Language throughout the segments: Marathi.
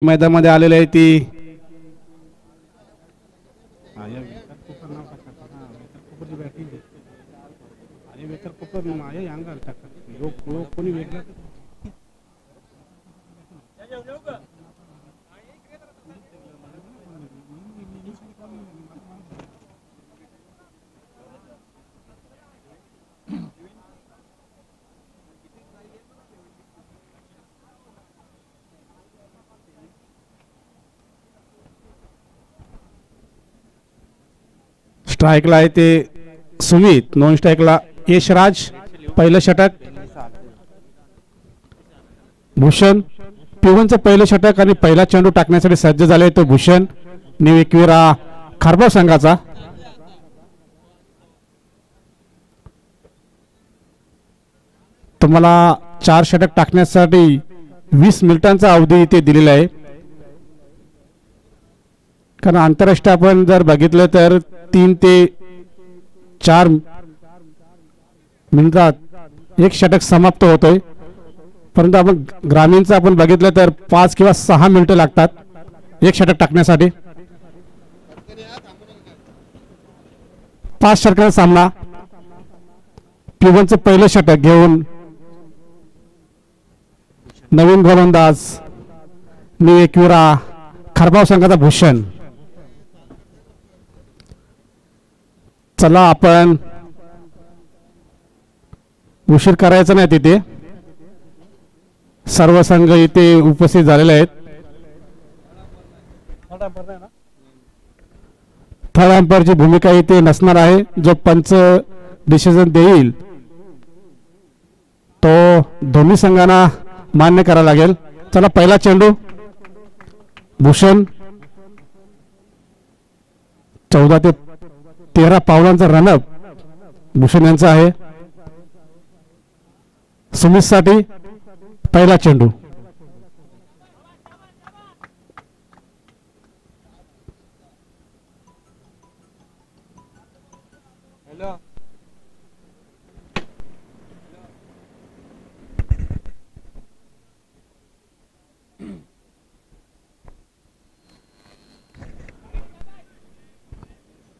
मैदानामध्ये आलेले आहे ती स्ट्राइकला आहे ते सुमित, नॉन स्ट्राइकला यशराज. पहिलं षटक भूषण. पिवनचं पहिलं षटक आणि पहिला चेंडू टाकण्यासाठी सज्ज झाले तो भूषण न्यू एकविरा खारबाव संघाचा. तुम्हाला 4 षटक टाकण्यासाठी 20 मिनिटांचा अवधी इथे दिलेला आहे. कारण आंतरराष्ट्रीय आपण जर बघितलं तर 3 ते 4 मिनिटात एक षटक समाप्त होतोय. परंतु आपण ग्रामीणचं आपण बघितलं तर 5 किंवा 6 मिनिटं लागतात एक षटक टाकण्यासाठी. 5 षटकांचा सामना. पिवनचं पहिलं षटक घेऊन नवीन गोलंदाज न्यू एकविरा खारबाव संघाचा भूषण. चला आपण उशीर करायचा नाही, तिथे सर्व संघ इथे उपस्थित झालेले आहेत. थर्ड अंपायरची भूमिका इथे नसणार आहे. जो पंच डिसिजन देईल तो दोन्ही संघांना मान्य करावा लागेल. चला पहिला चेंडू भूषण. 14 ते 13 पावलांचा रनअप भूषण यांचा आहे. सुमित साठी पहिला चेंडू.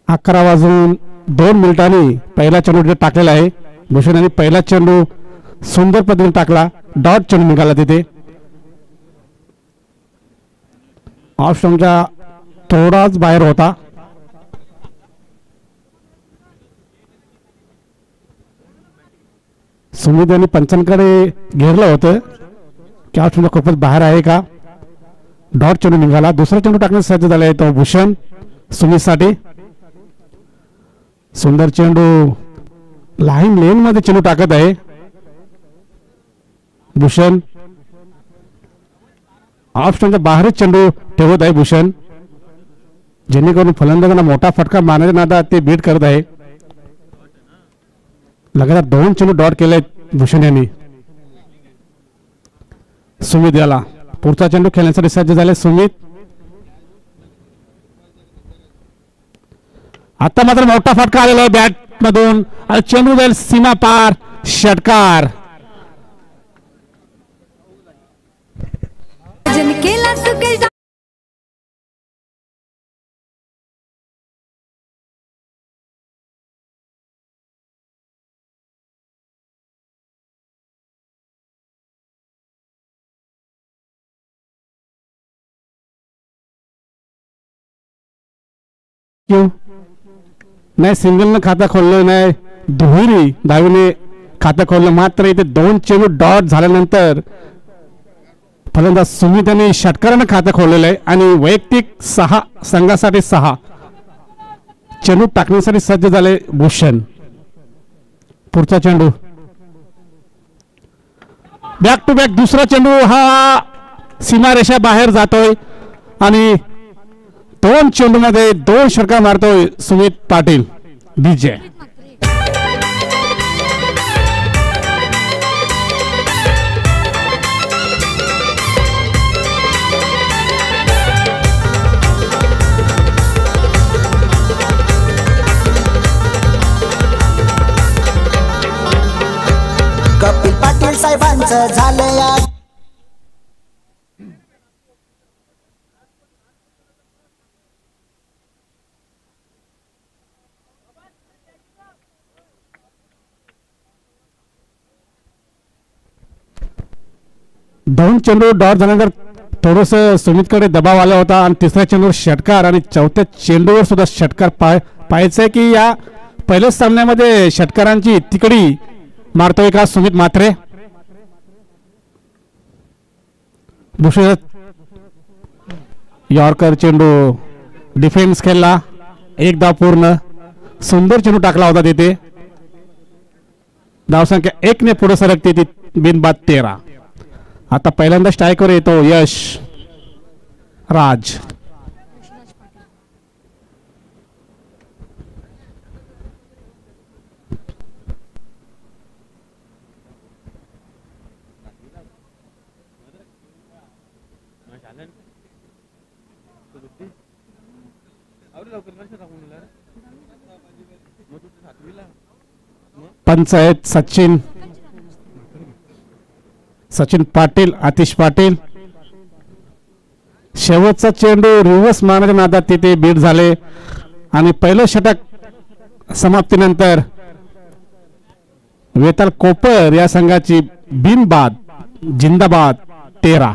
अकरा वाजून 2 मिनिटांनी पहिला चेंडू टाकलेला आहे भूषण यांनी. पहिला चेंडू सुंदर पद्धतीने टाकला. डॉट चेंडू निघाला तिथे. ऑफ स्टंपच्या थोडाच बाहेर होता. सुमित यांनी पंचांकडे घेरलं होतं की ऑफ स्टंप खूपच बाहेर आहे का. डॉट चेंडू निघाला. दुसरा चेंडू टाकण्यास सज्ज झाला आहे तो भूषण सुमित साठी. सुंदर चेंडू लाईन लेन मध्ये चेंडू टाकत आहे भूषण. ऑफ स्टंपच्या बाहेरच चेंडू ठेवत आहे भूषण, जेणेकरून फलंदाजांना मोठा फटका मारण्याच्या नादात ते बीट करत आहे. लगातार 2 चेंडू डॉट केले भूषण यांनी. सुमित याला पुढचा चेंडू खेळण्यासाठी सज्ज झाले सुमित. आता मात्र मोठा फटका आलेला आहे बॅट मधून आणि चेंडू जाईल सीमा पार. षटकार. क्यों नाही सिंगलनं खातं खोललं नाही, दुहेरी धावीने खातं खोललं. मात्र इथे 2 चेंडू डॉट झाल्यानंतर फलंदाज सुमित यांनी षटकारानं खातं खोललेलं आहे आणि वैयक्तिक 6 संघासाठी 6 चेंडू टाकण्यासाठी सज्ज झाले भूषण. पुढचा चेंडू बॅक टू बॅक. दुसरा चेंडू हा सीमारेषा बाहेर जातोय आणि 2 चेंडू मध्ये 2 षटकार मारतोय सुमित पाटील डीजे. कपिल पाटील साहेबांचं झालं या दोन चेंडू डॉट झाल्यानंतर थोडस सुमितकडे दबाव आला होता आणि तिसऱ्या चेंडूवर षटकार आणि चौथ्या चेंडूवर सुद्धा षटकार पाहायचंय की या पहिल्याच सामन्यामध्ये षटकारांची तिकडी मारतोय का सुमित म्हात्रे. भूषण यॉर्कर चेंडू डिफेन्स खेळला, एक धाव पूर्ण. सुंदर चेंडू टाकला होता तिथे. धावसंख्या 1 ने पुढे सरकते ती बिनबाद 13. आता पहिल्यांदा स्ट्राईकवर येतो यश राज. पंच आहेत सचिन पाटील, आतिश पाटील. शेवटचा चेंडू रिव्हर्स मारण्याच्या नादात तिथे बीट झाले आणि पहिलं षटक समाप्तीनंतर वेताल कोपर या संघाची बिनबाद जिंदाबाद 13.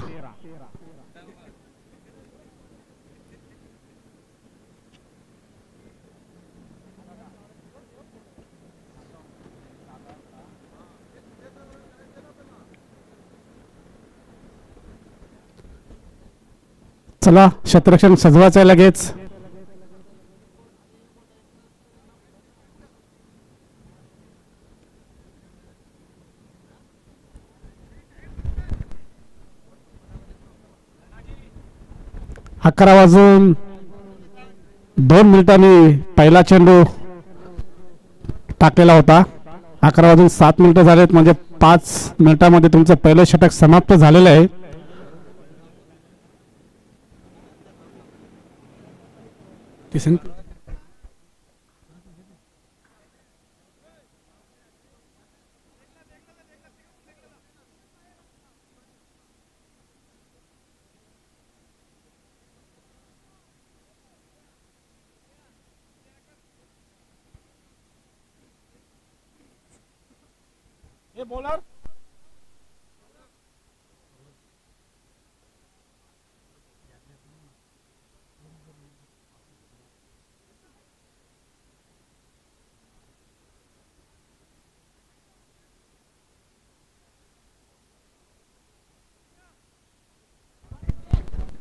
चला क्षेत्ररक्षण सजवायचं आहे लगेच. अकरा वाजून 2 मिनिटांनी पहिला चेंडू टाकलेला होता. 11 वाजून 7 मिनिटं झालेत म्हणजे 5 मिनिटांमध्ये तुमचं पहिलं षटक समाप्त झालेलं आहे. बॉलर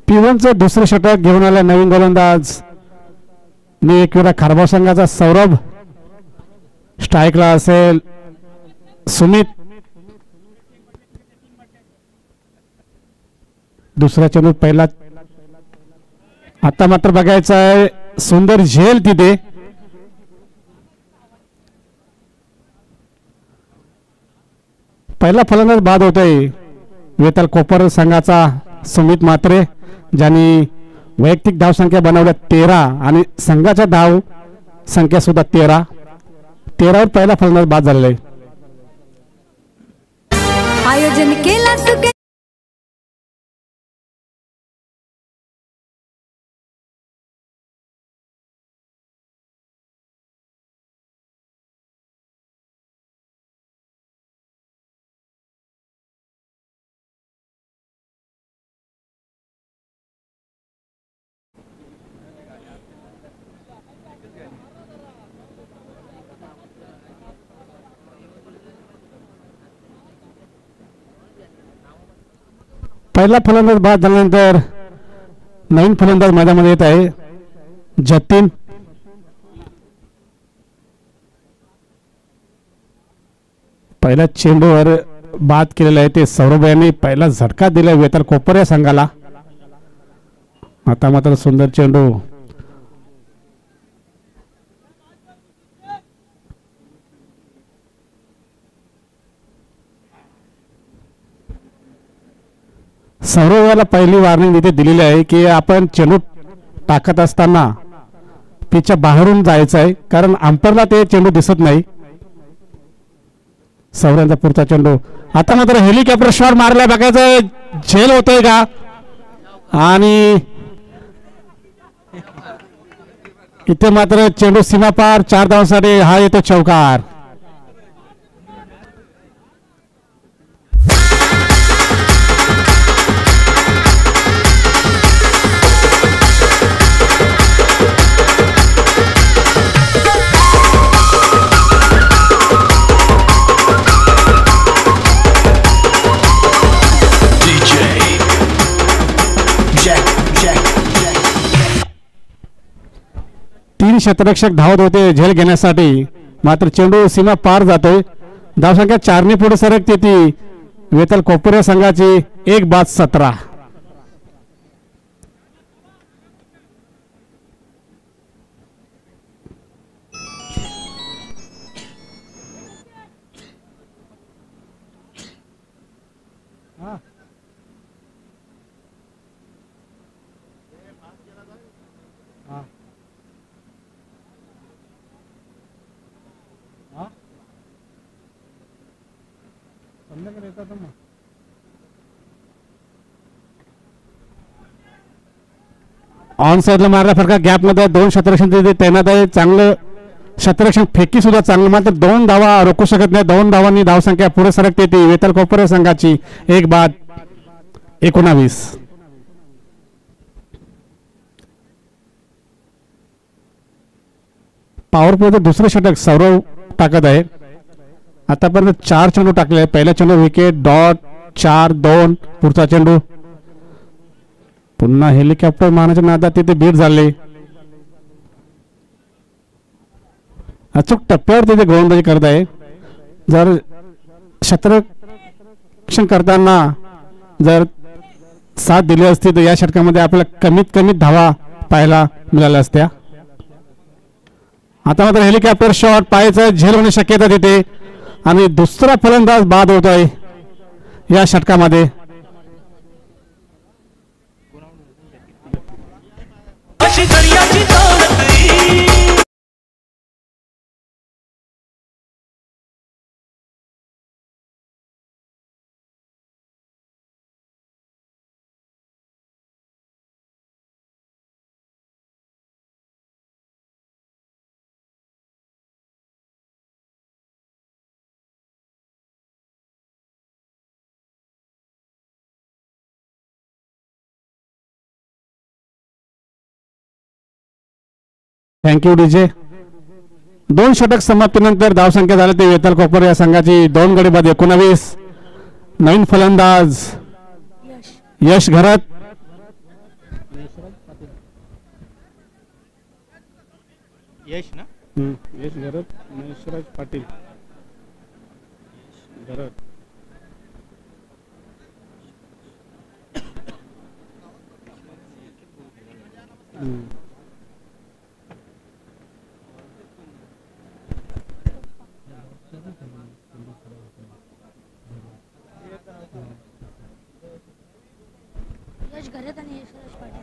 P1चं दुसरं षटक घेऊन आला नवीन गोलंदाज मी एक वेळा खारबाव संघाचा सौरभ. स्ट्राईकला असेल सुमित. दुसरा चेंडू पहिला. आता मात्र बघायचं आहे सुंदर झेल तिथे. पहिला फलंदाज बाद होतोय वेताल कोपर संघाचा सुमित म्हात्रे, ज्यांनी वैयक्तिक धाव संख्या बनवल्या 13 आणि संघाच्या धाव संख्या सुद्धा 13. 13वर पहिला फलंदाज बाद झालेला आहे. आयोजन केला पहिला फलंदाज बाद झाल्यानंतर नवीन फलंदाज मैदानामध्ये येत आहे जतीन. पहिल्या चेंडूवर बाद केलेला आहे ते सौरभ यांनी पहिला झटका दिला वेताल कोपर या संघाला. आता मात्र सुंदर चेंडू सौरभला पहिली वॉर्निंग इथे दिलेली आहे की आपण चेंडू टाकत असताना पिचच्या बाहेरून जायचं आहे कारण अंपरला ते चेंडू दिसत नाही. सौरभचा पुढचा चेंडू. आता मात्र हेलिकॉप्टर शॉट मारला बघायचं झेल होतोय का आणि इथे मात्र चेंडू सीमापार 4 धावांसाठी हा येतो चौकार. तीन क्षेत्ररक्षक धावत होते झेल घेण्यासाठी, मात्र चेंडू सीमा पार जातोय. धावसंख्या 4 पुढे सरकते ती वेताल कोपरे संघाची 1-17. ऑन साईडला मारल्या फरका गॅप मध्ये 2 क्षेत्ररक्षण तिथे तैनात आहे. चांगलं क्षेत्ररक्षण फेकी सुद्धा चांगलं, मात्र 2 धावा रोखू शकत नाही. 2 धावांनी धावसंख्या पुढे सरकते ती वेताल कोपरे संघाची 1-19. पॉवर प्लेचं दुसरं षटक सौरव टाकत आहे. आतापर्यंत 4 चेंडू टाकले. पहिला चेंडू विकेट, डॉट, 4-2. पुढचा चेंडू पुन्हा हेलिकॉप्टर मारण्याच्या नादात तिथे बीट झाले. अचूक टप्प्यावर तिथे गोलंदाजी करत आहे. जर क्षेत्ररक्षण करताना जर साथ दिली असती तर या षटकामध्ये आपल्याला कमीत कमी धावा पाहायला मिळाल्या असत्या. आता मात्र हेलिकॉप्टर शॉट पाहायचं, झेल होण्याची शक्यता तिथे आणि दुसरा फलंदाज बाद होतोय या षटकामध्ये. Thank you DJ. 2 षटक समाप्तीनंतर धावसंख्या झाली ते वेताल कोपर या संघाची 2 गडी बाद 19. नवीन फलंदाज यश घरत. यश ना यश घरत, यशराज पाटील घरत. यश घरत आणि यशराज पाटील.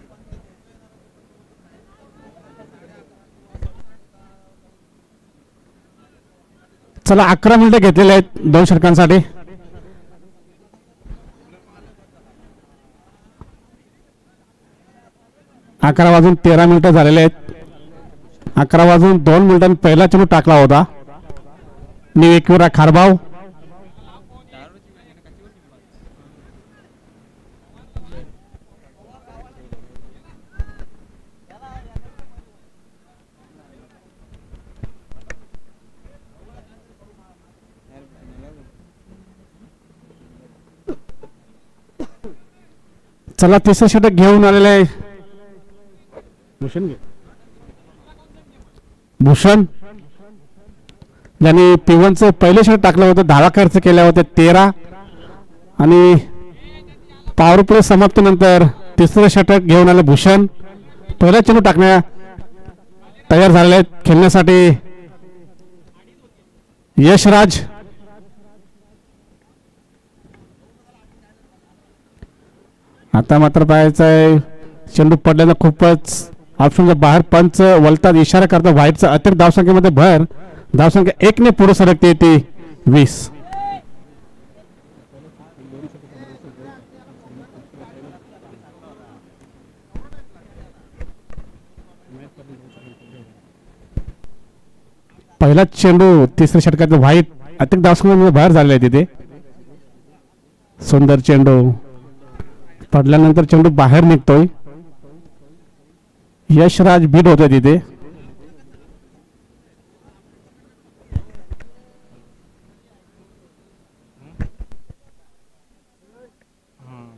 चला 11 मिनिटं घेतलेले आहेत 2 षटकांसाठी. 11:13 झालेले आहेत. 11:02 पहिला चेंडू टाकला होता. निवेकिरा खारबाव. चला तिसरं षटक घेऊन आलेलं आहे भूषण, ज्यांनी P1चं पहिलं षटक टाकलं होतं. धावा खर्च केल्या होत्या 13 आणि पॉवर प्ले समाप्तीनंतर तिसरं षटक घेऊन आलं भूषण. पहिला चेंडू टाकण्या तयार झालेले आहेत खेळण्यासाठी यशराज. आता मात्र पाहायचं आहे चेंडू पडल्यानं खूपच ऑप्शनच्या बाहेर पंच वलतात, इशारा करता व्हाईटचा अतिरिक्त धावसंख्येमध्ये भर. धावसंख्या 1 ने पुढे सरकते ती 20. पहिला चेंडू तिसऱ्या षटकात व्हाईट अतिरिक्त धावसंख्येमध्ये बाहेर झालेला आहे तिथे. सुंदर चेंडू पडल्यानंतर चेंडू बाहेर निघतोय. यशराज बीट होतोय तिथे.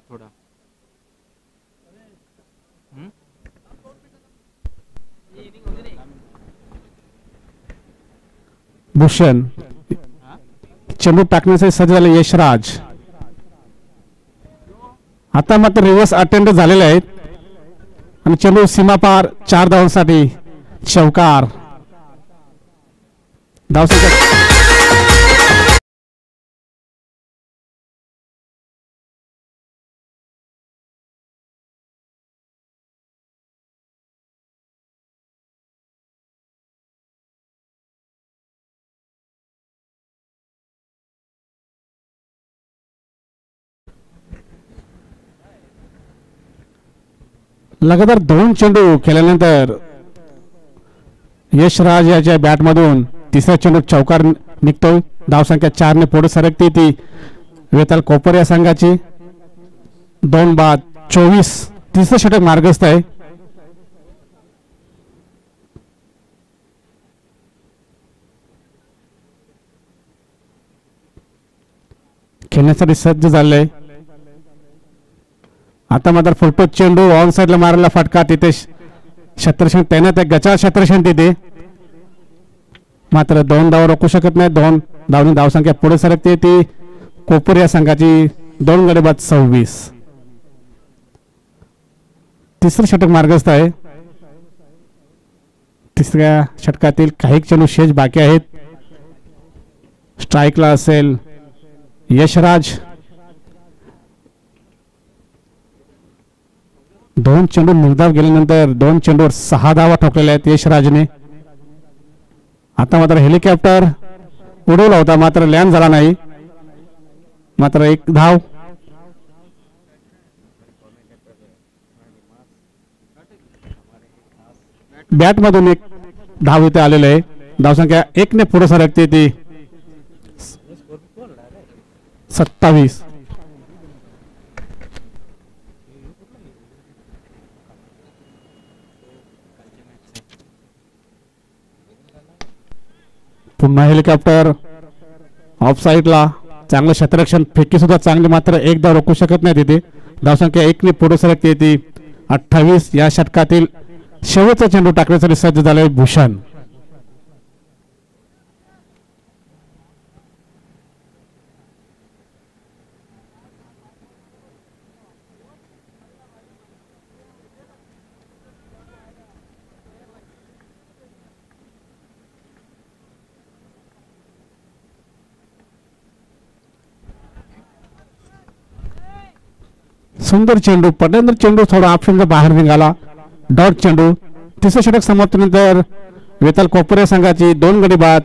थोडा भूषण. चेंडू टाकण्यासाठी सज्ज झाले यशराज. आता मात्र रिव्हर्स अटेंड झालेले आहेत आणि चेंडू सीमापार 4 धावांसाठी चौकार. धावसंख्या लगातार 2 चेंडू खेळल्यानंतर यशराज याच्या बॅटमधून तिसरा चेंडू चौकार निघतोय. धावसंख्या 4 ने पुढे सरकते ती वेताल कोपर या संघाची. 2 बाद 24. तिसरं षटक मार्गस्थ आहे. खेळण्यासाठी सज्ज झाले. आता मात्र फुलटो चेंडू ऑन साइडला मारायला फटका. तिथे क्षेत्ररक्षण तैनात आहे. गचा क्षेत्ररक्षण तिथे मात्र 2 धावा रोखू शकत नाही. 2 धावनी धावसंख्या पुढे सरकते ती कोपर या संघाची. 2 गडी बाद 26. तिसरं षटक मार्गस्थ आहे. तिसऱ्या षटकातील काही चेंडू शेष बाकी आहेत. स्ट्राईकला असेल यशराज. 2 चेंडू निर्धाव गेल्यानंतर 2 चेंडूवर 6 धावा ठोकलेल्या आहेत यशराजने. आता मात्र हेलिकॉप्टर उडवला होता मात्र लँड झाला नाही. मात्र 1 धाव. बॅटमधून 1 धाव इथे आलेलं आहे. धावसंख्या 1 ने पुढे सरकते ती 27. पुन्हा हेलिकॉप्टर ऑफ साईडला. चांगलं क्षेत्ररक्षण. फेकी सुद्धा चांगली मात्र 1 धाव रोखू शकत नाही तिथे. धावसंख्या 1 ने पुढे सरकते ती 28. या षटकातील शेवटचा चेंडू टाकण्यासाठी सज्ज झाले भूषण. सुंदर चेंडू. पटंदर चेंडू थोडा ऑप्शनचा बाहेर निघाला. डॉट चेंडू. तिसरं षटक समाप्तीनंतर वेताल कोपर या संघाची 2 गडी बाद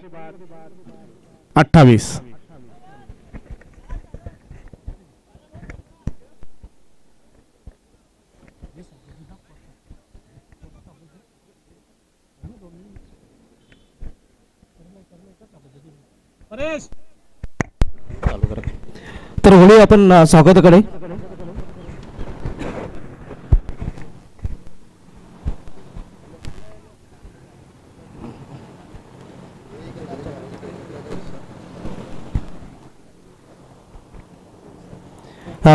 28. तर वळू आपण स्वागताकडे.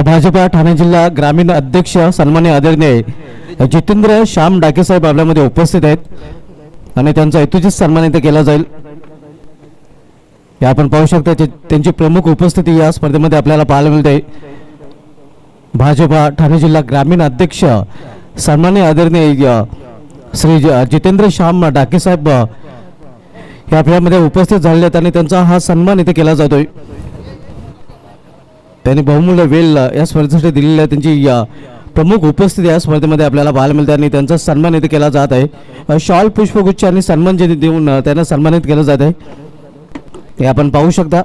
भाजपा ठाणे जिल्हा ग्रामीण अध्यक्ष सन्मान्य आदरणीय जितेंद्र श्याम डाके साहेब आपल्यामध्ये उपस्थित आहेत आणि त्यांचा हेतूचित सन्मान इथे केला जाईल. आपण पाहू शकता त्यांची प्रमुख उपस्थिती या स्पर्धेमध्ये आपल्याला पाहायला मिळते. भाजपा ठाणे जिल्हा ग्रामीण अध्यक्ष सन्मान्य आदरणीय श्री जितेंद्र श्याम डाके साहेब हे आपल्यामध्ये उपस्थित झालेले आहेत आणि त्यांचा हा सन्मान इथे केला जातोय. त्यांनी बहुमूल्य वेळ या स्पर्धेसाठी दिलेली आहे. त्यांची प्रमुख उपस्थिती या स्पर्धेमध्ये आपल्याला पाहायला मिळते आणि त्यांचा सन्मान इथे केला जात आहे. शॉल पुष्पगुच्छ आणि सन्मान जे देऊन त्यांना सन्मानित केलं जात आहे हे आपण पाहू शकता.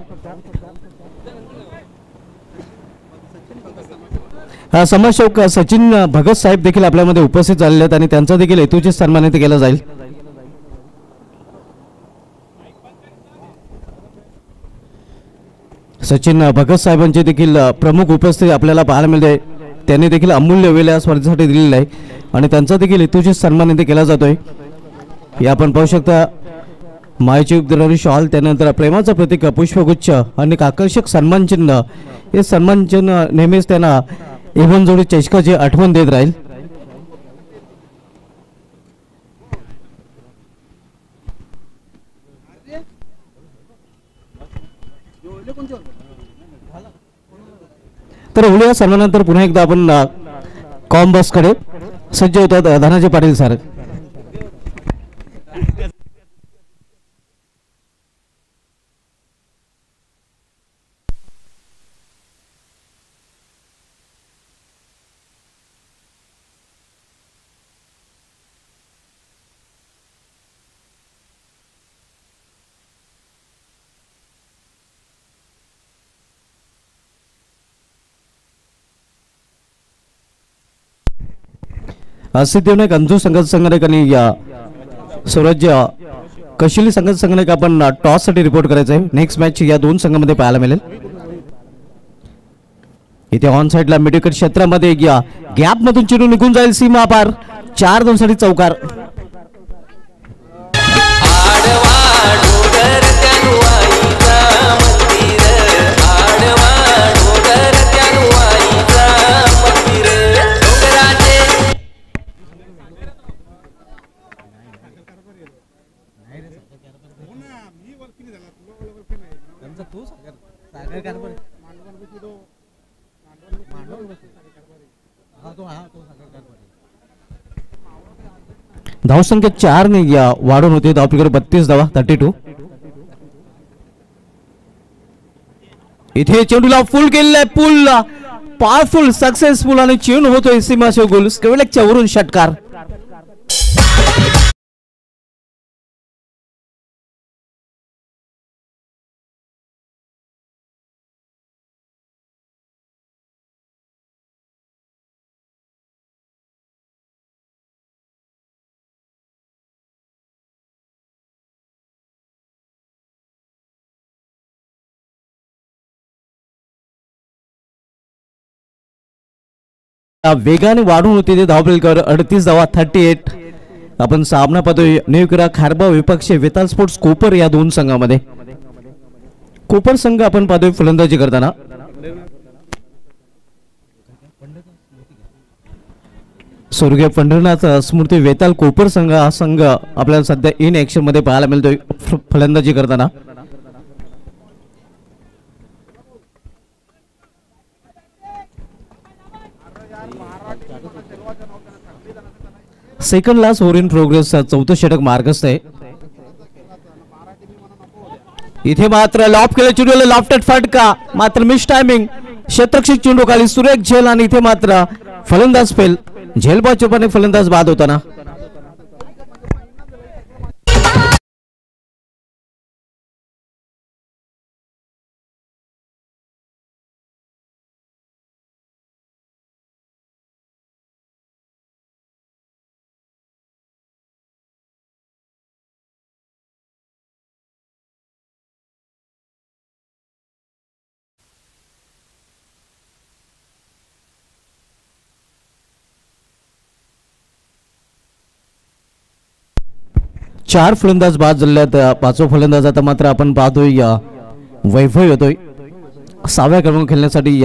समाजसेवक सचिन भगत साहेब देखील आपल्यामध्ये उपस्थित झालेले आहेत आणि त्यांचा देखील हेतूचित सन्मान इथे केला जाईल. सचिन भगत साहेबांची देखील प्रमुख उपस्थिती आपल्याला पाहायला मिळते. त्यांनी देखील अमूल्य वेळ या स्पर्धेसाठी दिलेला आहे आणि त्यांचा देखील हेतूचित सन्मान इथे केला जातोय. हे आपण पाहू शकता. मायेची उपदेणारी शॉल, त्यानंतर प्रेमाचं प्रतीक पुष्पगुच्छ आणि आकर्षक सन्मान चिन्ह. हे सन्मान चिन्ह नेहमीच त्यांना एवन जोडी चषकाची आठवण देत राहील. तर होळी सन्मानानंतर पुन्हा एकदा आपण कॉम्बॉस कडे सज्ज होतात धनाजी पाटील सर. सिद्धिविनायक अंजू संघ संघटक आणि स्वराज्य कशिली संघ संघटक आपण टॉस साठी रिपोर्ट करायचं आहे. नेक्स्ट मॅच या दोन संघामध्ये पाहायला मिळेल. इथे ऑन साइडला मिडविकेट क्षेत्रामध्ये गॅप मधून चेंडू निघून जाईल सीमा पार. 4-2 साठी चौकार. धावसंख्या 4 ने वाढून होते. धावपैकी 32 धावा 32. इथे चेंडूला फुल केलेला आहे. पुल पॉवरफुल सक्सेसफुल आणि चेंडू होतोय सीमाशो गोल स्केवलेकच्या वरून षटकार. वेगाने वाढून होते ते धावपैकीवर 38 धावा 38. आपण सामना पाहतोय नेवकरा खारबा विपक्ष वेताल स्पोर्ट्स कोपर या दोन संघामध्ये. कोपर संघ आपण पाहतोय फलंदाजी करताना स्वर्गीय पंढरनाथ स्मृती वेताल कोपर संघ हा संघ आपल्याला सध्या इन ऍक्शन मध्ये पाहायला मिळतोय फलंदाजी करताना. Second last over in progress. चौथं षटक मार्गस्थ आहे. इथे मात्र लॉफ केलं चेंडूला लॉफ्टेड फटका मात्र मिस टायमिंग. क्षेत्ररक्षक चेंडू खाली सुरेख झेल आणि इथे मात्र फलंदाज फेल. झेलबा चोपाने फलंदाज बाद होताना. चार फलंदाज बाद झालेत. पाचवा फलंदाज आता मात्र आपण पाहतोय वैभव येतोय 6व्या क्रमांक खेळण्यासाठी.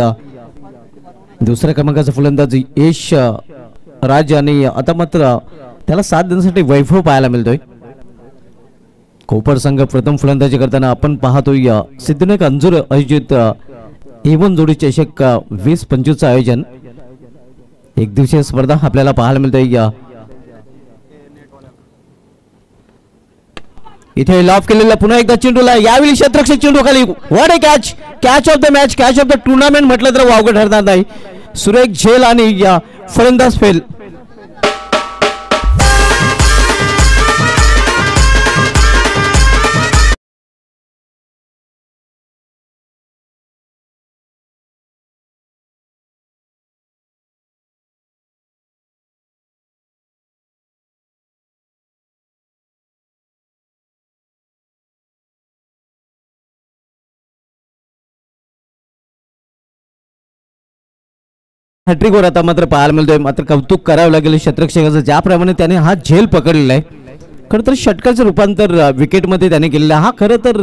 दुसऱ्या क्रमांकाचा फलंदाज यश राज आणि आता मात्र त्याला साथ देण्यासाठी वैभव पाहायला मिळतोय. कोपर संघ प्रथम फलंदाजी करताना आपण पाहतोय सिद्धिविनायक अंजूर आयोजित A1 जोडी चषक 20-25 आयोजन. एक दिवसीय स्पर्धा आपल्याला पाहायला मिळतोय. इथे लॉफ केलेला पुन्हा एकदा चेंडूला यावेळी क्षेत्ररक्षक चेंडू खाली. What A catch. Catch of the match catch of the tournament म्हटलं तर वावगं ठरणार नाही. सुरेख झेल आणि फलंदाज फेल. हॅट्रिकवर आता मात्र पाहायला मिळतोय. मात्र कौतुक करावं लागेल क्षेत्ररक्षकाचं ज्याप्रमाणे त्याने हा झेल पकडलेला आहे. खरं तर षटकाचं रूपांतर विकेटमध्ये त्याने केलेलं आहे. हा खरं तर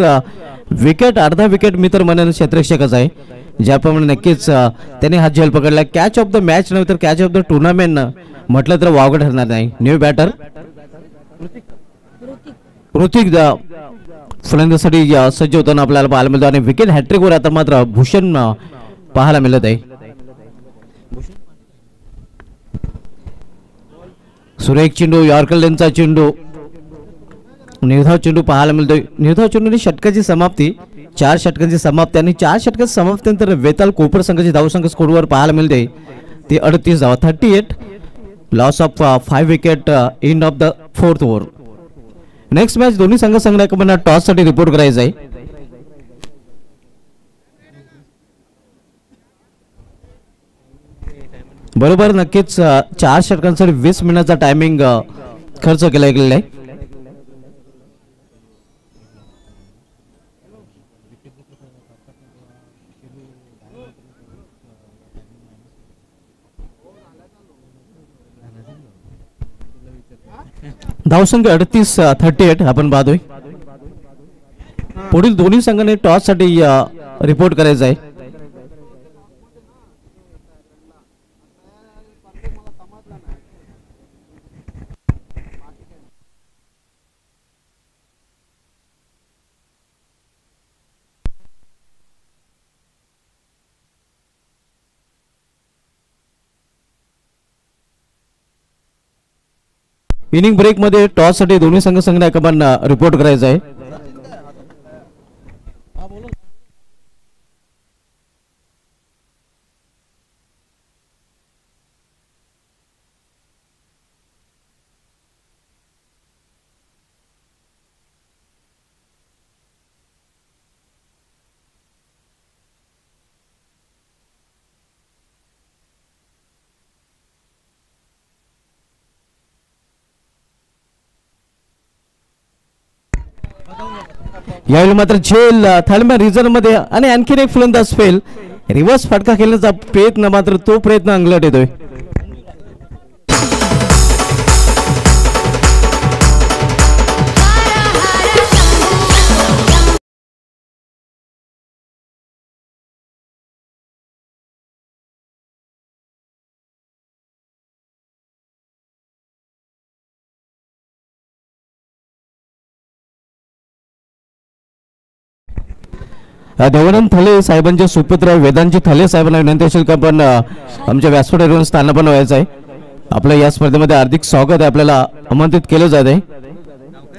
विकेट अर्धा विकेट मी तर म्हणेन क्षेत्ररक्षकाचा आहे. ज्याप्रमाणे नक्कीच त्याने हा झेल पकडला. कॅच ऑफ द मॅच नव्हे तर कॅच ऑफ द टुर्नामेंट म्हटलं तर वावगं ठरणार नाही. न्यू बॅटर ऋतिक फलंदाजीसाठी सज्ज होताना आपल्याला पाहायला मिळतो आणि विकेट हॅट्रिकवर आता मात्र भूषण पाहायला मिळत आहे. सुरेख चेंडू, यॉर्कर लेनचा चेंडू, निर्धाव चेंडू पाहायला मिळतोय. निर्धाव चेंडूने षटकाची समाप्ती, 4 षटकांची समाप्ती आणि 4 षटकांची समाप्तीनंतर वेताल कोपर संघाची धावसंख्या स्कोरवर पाहायला मिळते ते 38 धावा, 38. Loss of 5 wicket end of the 4th over. Next match दोन्ही संघांना टॉस साठी रिपोर्ट करायचा आहे. बरोबर, नक्कीच 4 षटकांसाठी 20 मिनिटाचा टायमिंग खर्च केला गेलेला आहे. धावसंख्या 38 आपण पाहतोय. पुढील दोन्ही संघाने टॉस साठी रिपोर्ट करायचा आहे. इनिंग ब्रेक मध्ये टॉस साठी दोन्ही संघांना रिपोर्ट करायचा आहे. यावेळी मात्र झेल थाळीमा रिझन मध्ये आणि आणखीन एक फलंदाज फेल. रिव्हर्स फटका खेळण्याचा प्रयत्न, मात्र तो प्रयत्न अंगलट येतोय. देवानंद थले साहेबांचे सुपुत्र वेदांची थले साहेबांना विनंती असेल का पण आमच्या व्यासपीठावरून स्थानपन्न व्हायचं आहे. आपलं या स्पर्धेमध्ये हार्दिक स्वागत आहे, आपल्याला आमंत्रित केलं जात आहे.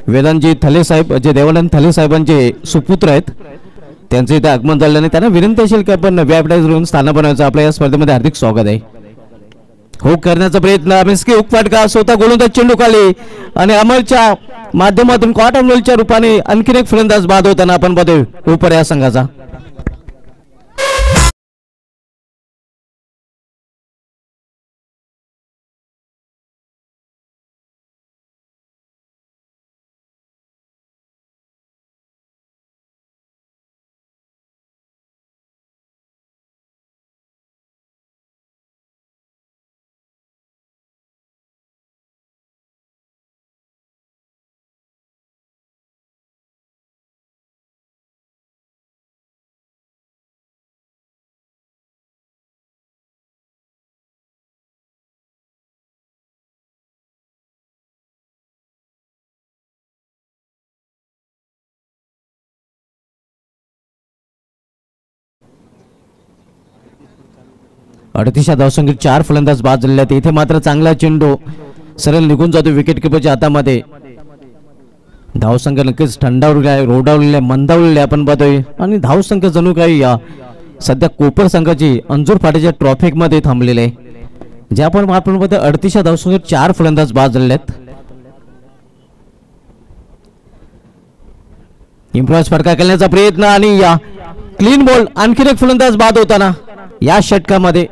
वेदांची थले साहेब जे देवानंद थले साहेबांचे सुपुत्र आहेत, त्यांचे इथे आगमन झाल्याने त्यांना विनंती असेल का पण व्यासपीठावरून स्थानपन्न व्हायचं. आपल्या या स्पर्धेमध्ये हार्दिक स्वागत आहे. हुक करण्याचा प्रयत्न, मिस्की हुक फटका, स्वतः गोलंदाज चेंडू खाली आणि अमरच्या माध्यमातून क्वार्टर गोलच्या रूपाने आणखीन एक फलंदाज बाद होताना आपण बघतोय कोपर या संघाचा. अडतीसच्या धावसंख्येत 4 फलंदाज बाद झालेले आहेत. इथे मात्र चांगला चेंडू सरळ निघून जातो विकेट किपरच्या हातामध्ये. धावसंख्या नक्कीच थंडावलेली आहे, रोडावलेली आहे, मंदावलेली आहे आपण पाहतोय. आणि धावसंख्या जणू काही सध्या कोपर संघाची अंजूर फाट्याच्या ट्रॉफिक मध्ये थांबलेले आहे. जे आपण पाहतोय 38च्या धावसंख्येत 4 फलंदाज बाद झालेले आहेत. इम्प्रोवाइज फटका खेळण्याचा प्रयत्न आणि क्लीन बॉल, आणखीन एक फलंदाज बाद होताना या षटकामध्ये.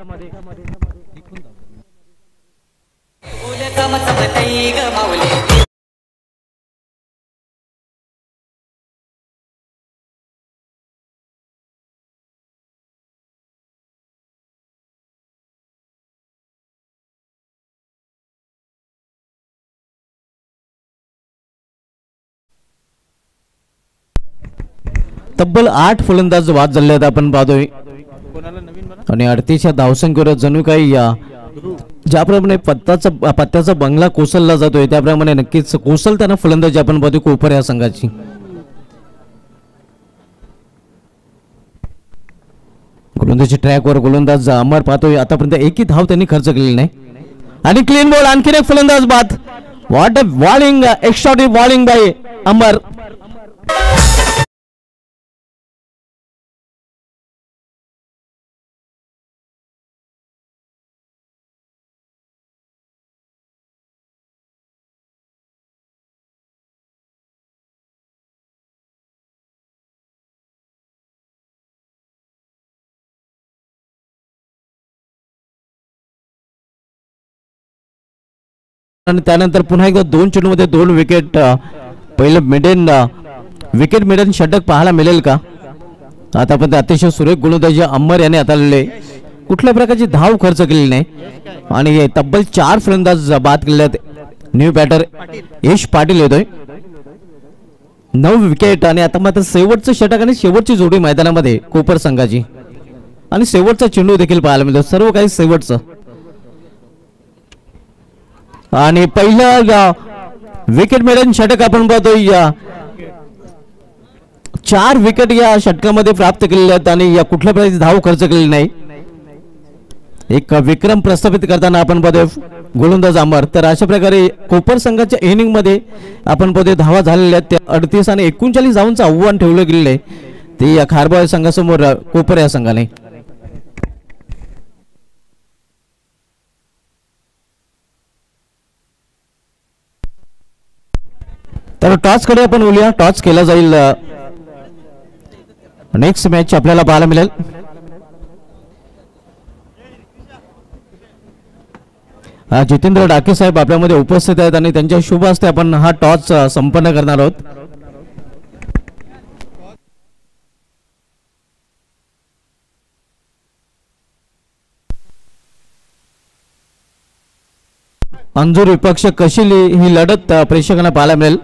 तब्बल 8 फलंदाज बाद झाले आहेत आपण पाहतोय. आणि 38च्या धावसंख्येवर जणू काही ज्याप्रमाणे पत्त्याचा बंगला कोसळला जातोय त्याप्रमाणे नक्कीच कोसळताना फलंदाजी आपण पाहतोय कोपर या संघाची. गोलंदाजी ट्रॅकवर गोलंदाज अमर पाहतोय, आतापर्यंत एकही धाव त्यांनी खर्च केलेली नाही. आणि क्लीन बॉल, आणखीन एक फलंदाज बाद. What a bowling, extraordinary bowling by Amar. आणि त्यानंतर पुन्हा एकदा 2 चेंडूमध्ये 2 विकेट. पहिलं विकेट मिडन षटक पाहायला मिळेल का? आतापर्यंत अतिशय सुरेख गोलंदाजी अंबर याने हाताळले, कुठल्या प्रकारची धाव खर्च केलेली नाही. आणि तब्बल 4 फलंदाज बाद केले आहेत. न्यू बॅटर यश पाटील येतोय, 9 विकेट. आणि आता मात्र शेवटचं षटक आणि शेवटची जोडी मैदानामध्ये कोपर संघाची. आणि शेवटचा चेंडू देखील पाहायला मिळतो, सर्व काही शेवटचं. आणि पहिलं विकेट मिळून षटक आपण पाहतोय. 4 विकेट या षटकामध्ये प्राप्त केलेले आहेत आणि या कुठल्या प्रकारची धाव खर्च केलेली नाही. एक विक्रम प्रस्थापित करताना आपण पाहतोय गोलंदाज अमर. तर अशा प्रकारे कोपर संघाच्या इनिंग मध्ये आपण पाहतोय धावा झालेल्या आहेत. 38 आणि 39 धावांचं आव्हान ठेवलं गेलेलं आहे ते या खारबाळ संघासमोर कोपर या संघाने. तर टॉस कडे आपण बोलूया, टॉस केला जाईल. नेक्स्ट मॅच आपल्याला पाहायला मिळेल. जितेंद्र डाके साहेब आपल्यामध्ये उपस्थित आहेत आणि त्यांच्या शुभ हस्ते आपण हा टॉस संपन्न करणार आहोत. अंजूर विपक्ष कशी ही लढत प्रेक्षकांना पाहायला मिळेल.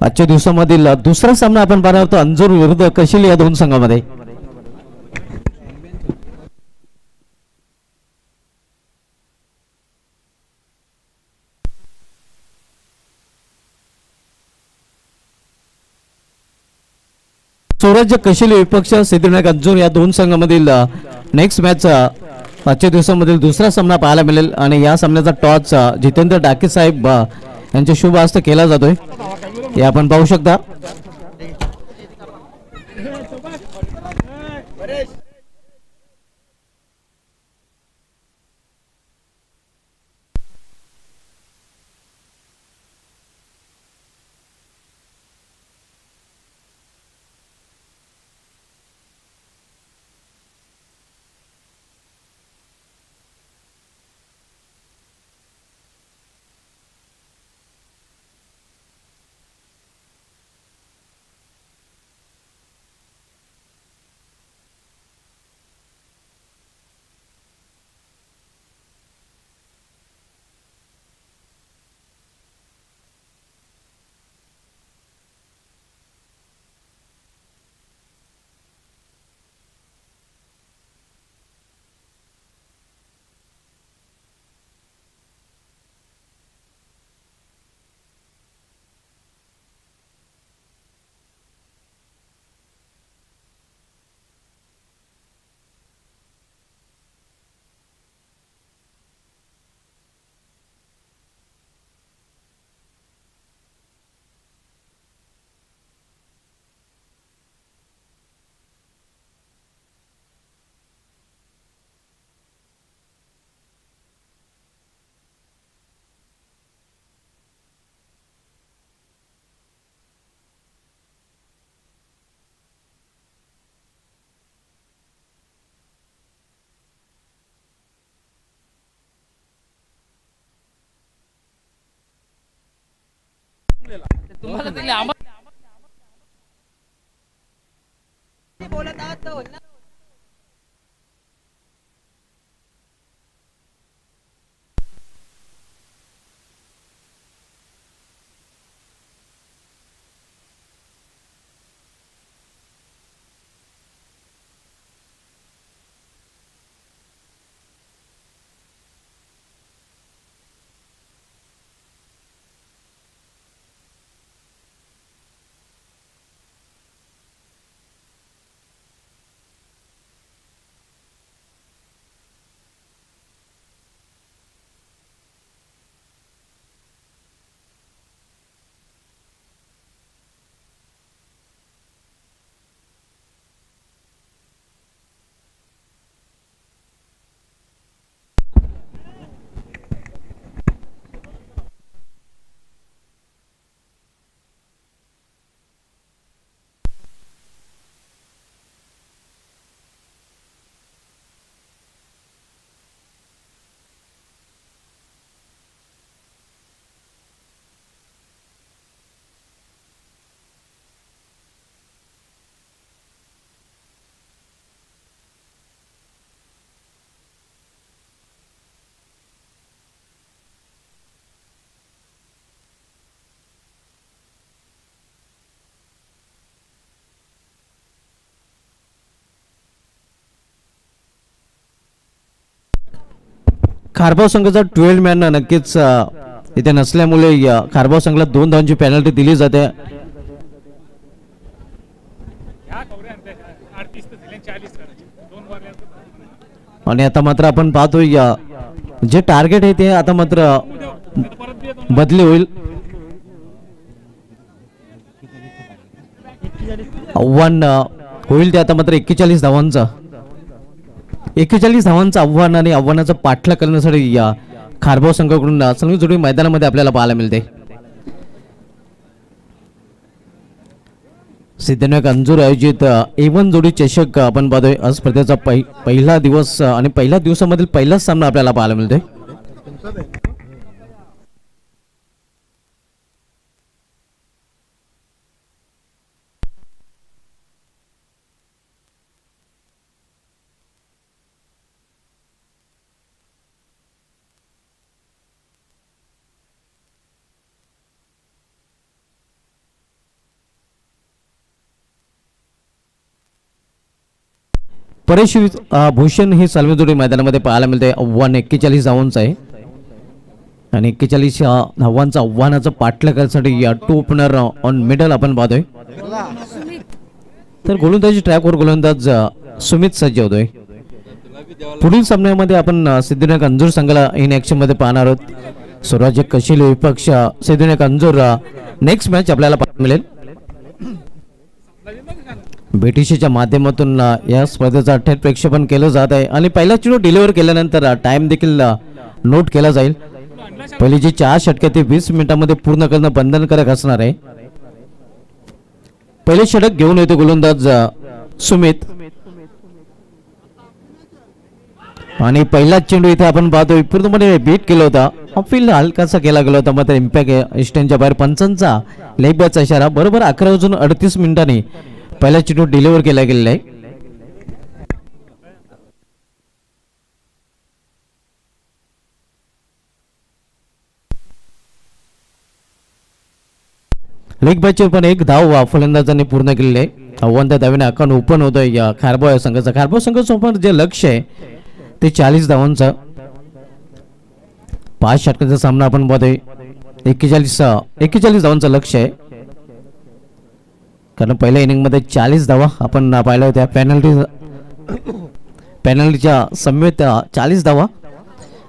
आजच्या दिवसामधील दुसरा सामना आपण पाहणार आहोत अंजूर विरुद्ध कशिल या 2 संघामध्ये. सूरज कशिल विपक्ष सिद्धिविनायक अंजूर या 2 संघामधील नेक्स्ट मॅच आजच्या दिवसामधील दुसरा सामना पाहायला मिळेल. आणि या सामन्याचा टॉस जितेंद्र डाके साहेब यांच्या शुभ हस्ते केला जातोय, हे आपण पाहू शकता. तुम्हाला दिले बोलत आहात खारबाव संघाचा 12 मॅन नक्कीच इथे नसल्यामुळे खारबाव संघाला 2 धावांची पेनल्टी दिली जाते. आणि आता मात्र आपण पाहतोय जे टार्गेट आहे ते आता मात्र बदली होईल. आव्हान होईल ते आता मात्र 41 धावांचं 41 धावांचं आव्हान आणि आव्हानाचा पाठलाग करण्यासाठी या खारबाव संघाकडून सलग जोडी मैदानामध्ये आपल्याला पाहायला मिळते. सिद्धनायक अंजूर आयोजित A1 जोडी चषक आपण पाहतोय. आज स्पर्धेचा पहिला दिवस आणि पहिल्या दिवसामधील पहिलाच सामना आपल्याला पाहायला मिळतोय. परेश भूषण ही सलमी जोडी मैदानामध्ये पाहायला मिळते. आव्हान 41 धावांचं आहे आणि 41 धावांचं आव्हानाचं पाठलाग करण्यासाठी या टू ओपनर ऑन मिडल आपण पाहतोय. तर गोलंदाजी ट्रॅकवर गोलंदाज सुमित सज्ज होतोय. पुढील सामन्यामध्ये आपण सिद्धनायक अंजूर संघाला इन ऍक्शन मध्ये पाहणार आहोत. स्वराज्य कशील विपक्ष सिद्धनायक अंजूर नेक्स्ट मॅच आपल्याला पाहायला मिळेल. BTCच्या माध्यमातून या स्पर्धेचा थेट प्रक्षेपण केलं जात आहे आणि पहिला चेंडू डिलिव्हर केल्यानंतर टाइम देखील नोट केला जाईल. पहिली जी 4 षटके ते 20 मिनिटांमध्ये पूर्ण करणं बंधनकारक असणार आहे. पहिले षटक घेऊन येतो गोलंदाज सुमित आणि पहिला चेंडू इथे आपण पाहतोय पूर्णपणे बीट केला होता. फील्ड हलकासा केला गेला होता मात्र इम्पॅक्ट स्टँडच्या बाहेर पंचांचा लेग बॅटचा इशारा. बरोबर 11:38 मिनिटांनी पहिला चेंडू डिलिव्हर केला गेलेला आहे. लेग बॅटचे पण एक धाव फलंदाजांनी पूर्ण केलेले आहे. आव्हान त्या धावेने अकाउंट ओपन होतोय या खारबाव संघाचा. खारबाव संघासमोर जे लक्ष आहे ते 40 धावांचं. 5 षटकांचा सामना आपण बघतोय. 41 धावांचं लक्ष आहे कारण पहिल्या इनिंग मध्ये 40 धावा आपण पाहिल्या होत्या. पॅनल्टीच्या समेत 40 धावा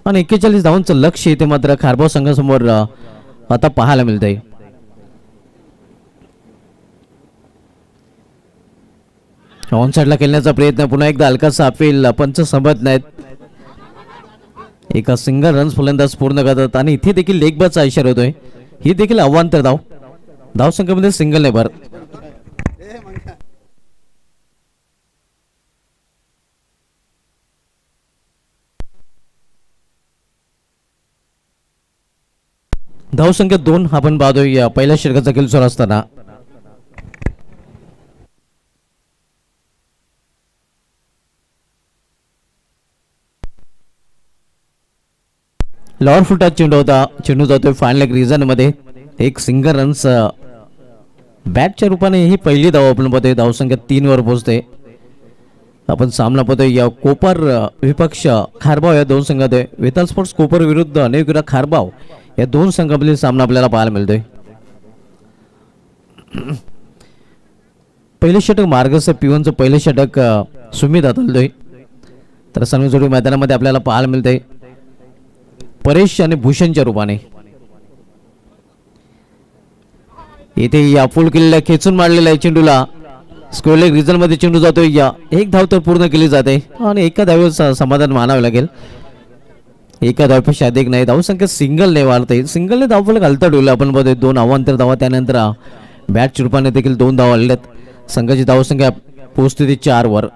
आणि 41 धावांचं लक्ष इथे मात्र खारबाव संघासमोर आता पाहायला मिळतंय. ऑन साइडला खेळण्याचा प्रयत्न पुन्हा एकदा हलकासा अपील पंच संभत नाहीत. एका सिंगल रन्स फलंदाज पूर्ण करतात आणि इथे देखील लेग बॅटचा इशारा होतोय. ही देखील अवांतर धाव संख्येमध्ये सिंगल नाही भर. धावसंख्या 2 आपण पाहतोय पहिल्या षटकाचा खेळ सुरू असताना. लॉर फुटा चेंडू होता. चेंडू जातोय फायनल लेग रिजन मध्ये. एक सिंगल रन्स बॅटच्या रूपाने ही पहिली धाव आपण पाहतोय. धावसंख्या 3 वर पोहोचते. आपण सामना पाहतोय या कोपर विपक्ष खारबाव या दोन संघात आहे. वेताल स्पोर्ट्स कोपर विरुद्ध अनेकविरा खारबाव या दोन संघामधील सामना आपल्याला पाहायला मिळतोय. पहिले षटक मार्गस्थ पिवनचं पहिले षटक सुमित हाताळतोय. तर सलमी जोडी मैदानामध्ये आपल्याला पाहायला मिळते परेश आणि भूषणच्या रूपाने. इथे या फुल किल्ला खेचून मारलेला आहे चेंडूला. स्क्वेअर लेग रिजन मध्ये चेंडू जातोय. या एक धाव तर पूर्ण केली जाते आणि एका धावेवर समाधान मानावे लागेल. एका धावेपेक्षा अधिक नाही. धावसंख्या सिंगलने वाढते. सिंगलने धावफलक हलता ठेवलं आपण बघतोय. 2 अवांतर धावा त्यानंतर बॅटच्या रूपाने देखील 2 धावा आलेल्या. संघाची धावसंख्या पोहोचते ती 4 वर.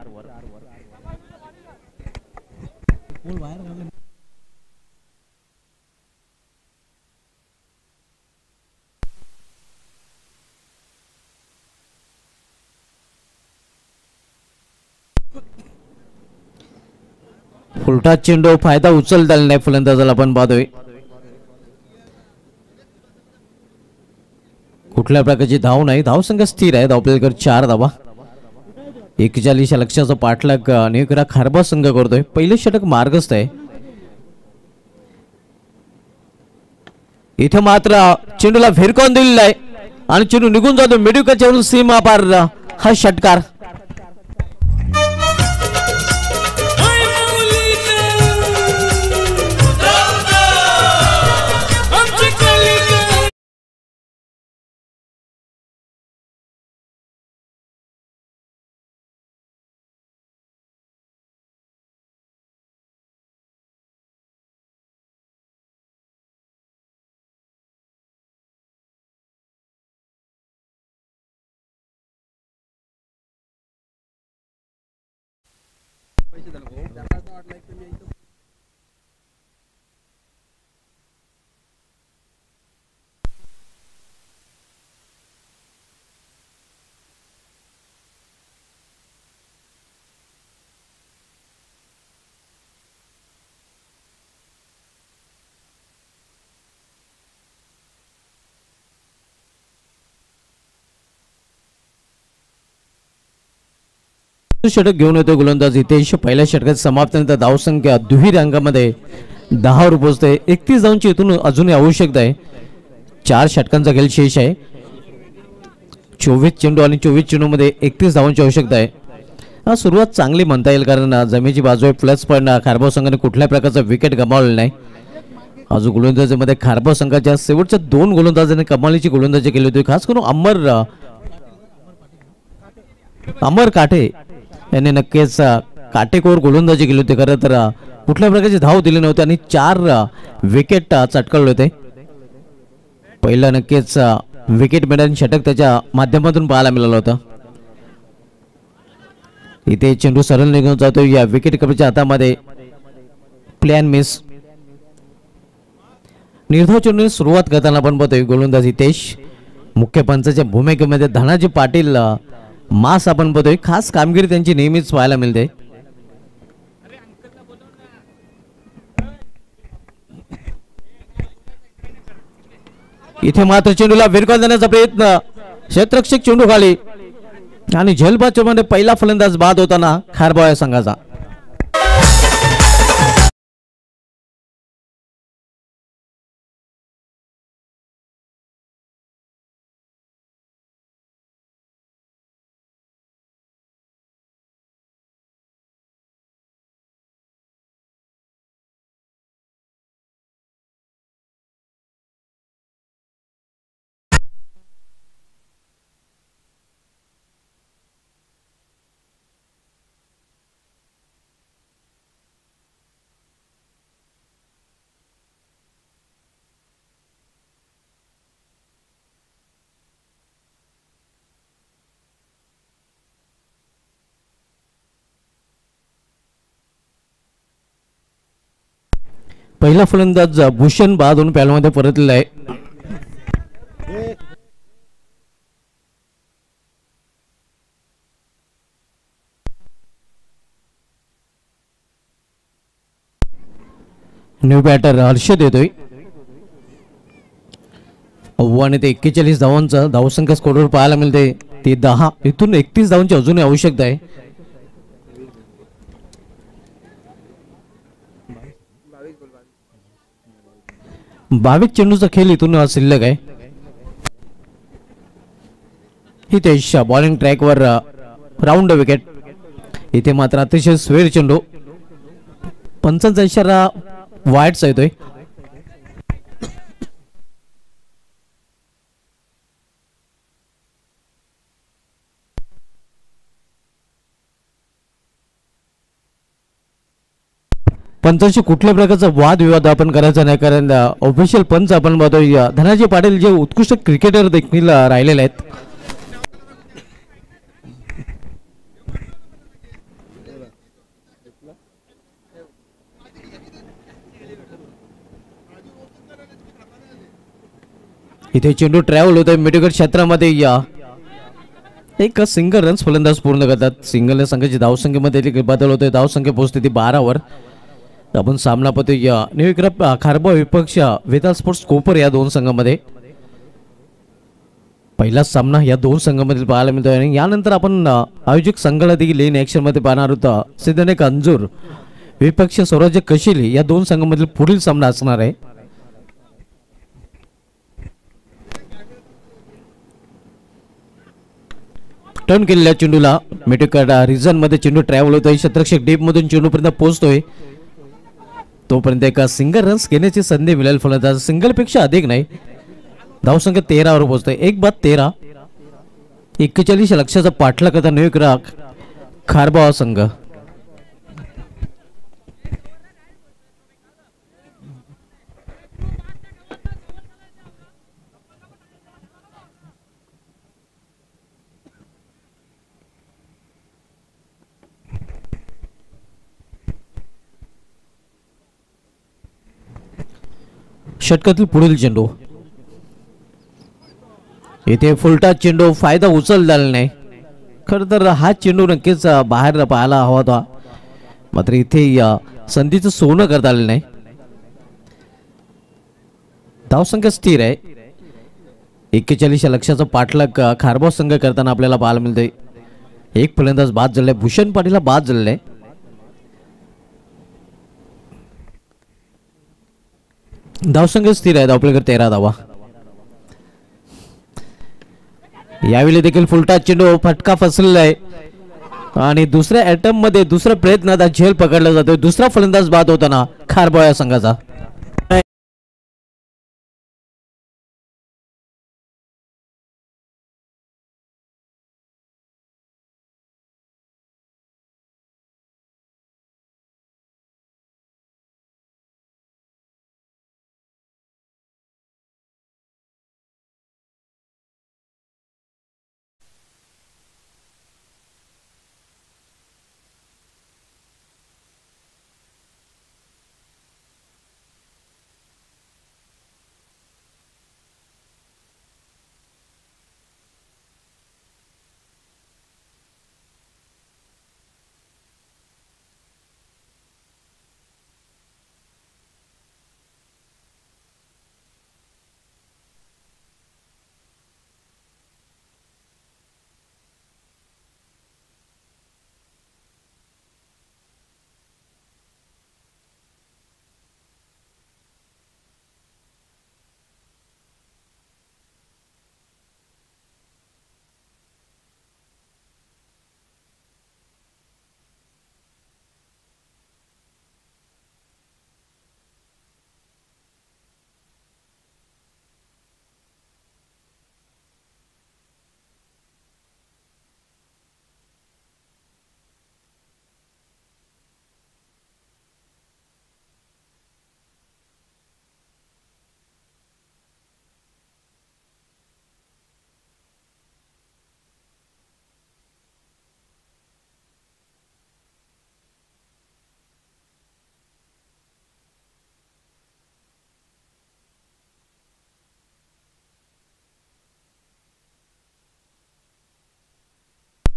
उलटा चेंडू फायदा उचलता आला नाही फलंदाजाला आपण पाहतोय. कुठल्या प्रकारची धाव नाही. धावसंख्या स्थिर आहे. धावपलकर 4 धावा. 41 लक्षाचा पाठलाग अनेकरा खारबाव संघ करतोय. पहिले षटक मार्गस्थ आहे. इथे मात्र चेंडूला भिरकावून दिलेला आहे आणि चेंडू निघून जातो मिडविकेटच्या वरून सीमा पार हा षटकार. षटक घेऊन येतो गोलंदाज हितेश. पहिल्या षटकात समाप्तीनंतर धावसंख्या दुहेरी अंकामध्ये 10 वर पोहोचते. 31 धावांची इथून अजूनही आवश्यकता आहे. 4 षटकांचा खेळ शेष आहे. 24 चेंडू आणि 24 चेंडू मध्ये 31 धावांची आवश्यकता आहे. सुरुवात चांगली म्हणता येईल कारण जमेची बाजू आहे प्लस पण खारबाव संघाने कुठल्या प्रकारचा विकेट गमावलेला नाही. अजून गोलंदाजीमध्ये खारबाव संघाच्या शेवटच्या 2 गोलंदाजांनी कमालीची गोलंदाजी केली होती. खास करून अमर काठे यांनी नक्कीच काटेकोर गोलंदाजी केली होती. खरं तर कुठल्या प्रकारची धाव दिली नव्हती आणि 4 विकेट चटकवले होते. पहिला नक्कीच विकेट मिळाले षटक त्याच्या माध्यमातून पाहायला मिळालं होतं. इथे चेंडू सरळ निघून जातो या विकेट कपरच्या हातामध्ये. Plan miss. निर्धाव चेंडूने सुरुवात करताना आपण पाहतोय गोलंदाज हितेश. मुख्य पंचाच्या भूमिकेमध्ये धनाजी पाटील मास आपण बघतोय. खास कामगिरी त्यांची नेहमीच पाहायला मिळते. इथे मात्र चेंडूला भिरकावून देण्याचा प्रयत्न. क्षेत्ररक्षक चेंडू खाली आणि झेलबाजूमध्ये पहिला फलंदाज बाद होताना खारबाव या संघाचा. पहिला फलंदाज भूषण बाद होऊन पॅलमध्ये परतलेला आहे. न्यू बॅटर हर्षद येतोय. 91 ते 41 धावांचा धावसंख्या स्कोरवर पाहायला मिळते. ती 10 इथून 31 धावांची अजूनही आवश्यकता आहे. बावीस चेंडूचा खेळ इथून शिल्लक आहे. हितेश बॉलिंग ट्रॅकवर राऊंड विकेट. इथे मात्र अतिशय स्वेर चेंडू. 55 इशारा वाईटचा येतोय. पंचांशी कुठल्या प्रकारचा वादविवाद आपण करायचा नाही कारण ऑफिशियल पंच आपण बघतोय धनाजी पाटील जे उत्कृष्ट क्रिकेटर देखील राहिलेले आहेत. इथे चेंडू ट्रॅव्हल होतोय मिडविकेट क्षेत्रामध्ये. एक सिंगल रन्स फलंदाज पूर्ण करतात. सिंगल संघाची धावसंख्येमध्ये बदल होतोय. धावसंख्या पोहोचते ती 12 वर. आपण सामना पाहतोय न्यूयॉर्क खारबाव विपक्ष वेदांत स्पोर्ट्स कोपर या 2 संघांमध्ये. पहिला सामना या 2 संघांमध्ये पाहायला मिळतोय आणि यानंतर आपण आयोजक संघाला देखील लेन ऍक्शन मध्ये पाहणार होता. सिद्धनेक अंजूर विपक्ष स्वराज्य कशिली या 2 संघांमधील पुढील सामना असणार आहे. टर्न केलेल्या चेंडूला मिडविकेट रिजन मध्ये चेंडू ट्रॅव्हल होतोय. क्षेत्ररक्षक डीप मधून चेंडूपर्यंत पोहोचतोय. तोपर्यंत एका सिंगल रन्स घेण्याची संधी मिळेल फलंदाज. सिंगल पेक्षा अधिक नाही. धावसंख्या 13 वर पोहोचतोय. 1-13. 41 लक्षाचा पाठलाग करता न्यूयॉर्क खारबावा संघ. षटकातील पुढील चेंडू. इथे फुलटा चेंडू फायदा उचलला नाही. खर तर हा चेंडू नक्कीच बाहेर पाहायला हवा होता. मात्र इथे या संधीचं सोनं करता आलेलं नाही. धावसंख्या स्थिर आहे. 41 लक्षाचा पाठलाग खारबाव संघ करताना आपल्याला पाहायला मिळते. एक फलंदाज बाद झालाय. भूषण पाटीलला बाद झालेला आहे. धावसंख्या स्थिर आहे. धावपलीकडे 13 धावा. यावेळी देखील फुलटा चेंडू फटका फसलेला आहे आणि दुसऱ्या अटेम्प्ट मध्ये दुसऱ्या प्रयत्नात झेल पकडला जातोय. दुसरा फलंदाज बाद होताना खारबाव या संघाचा.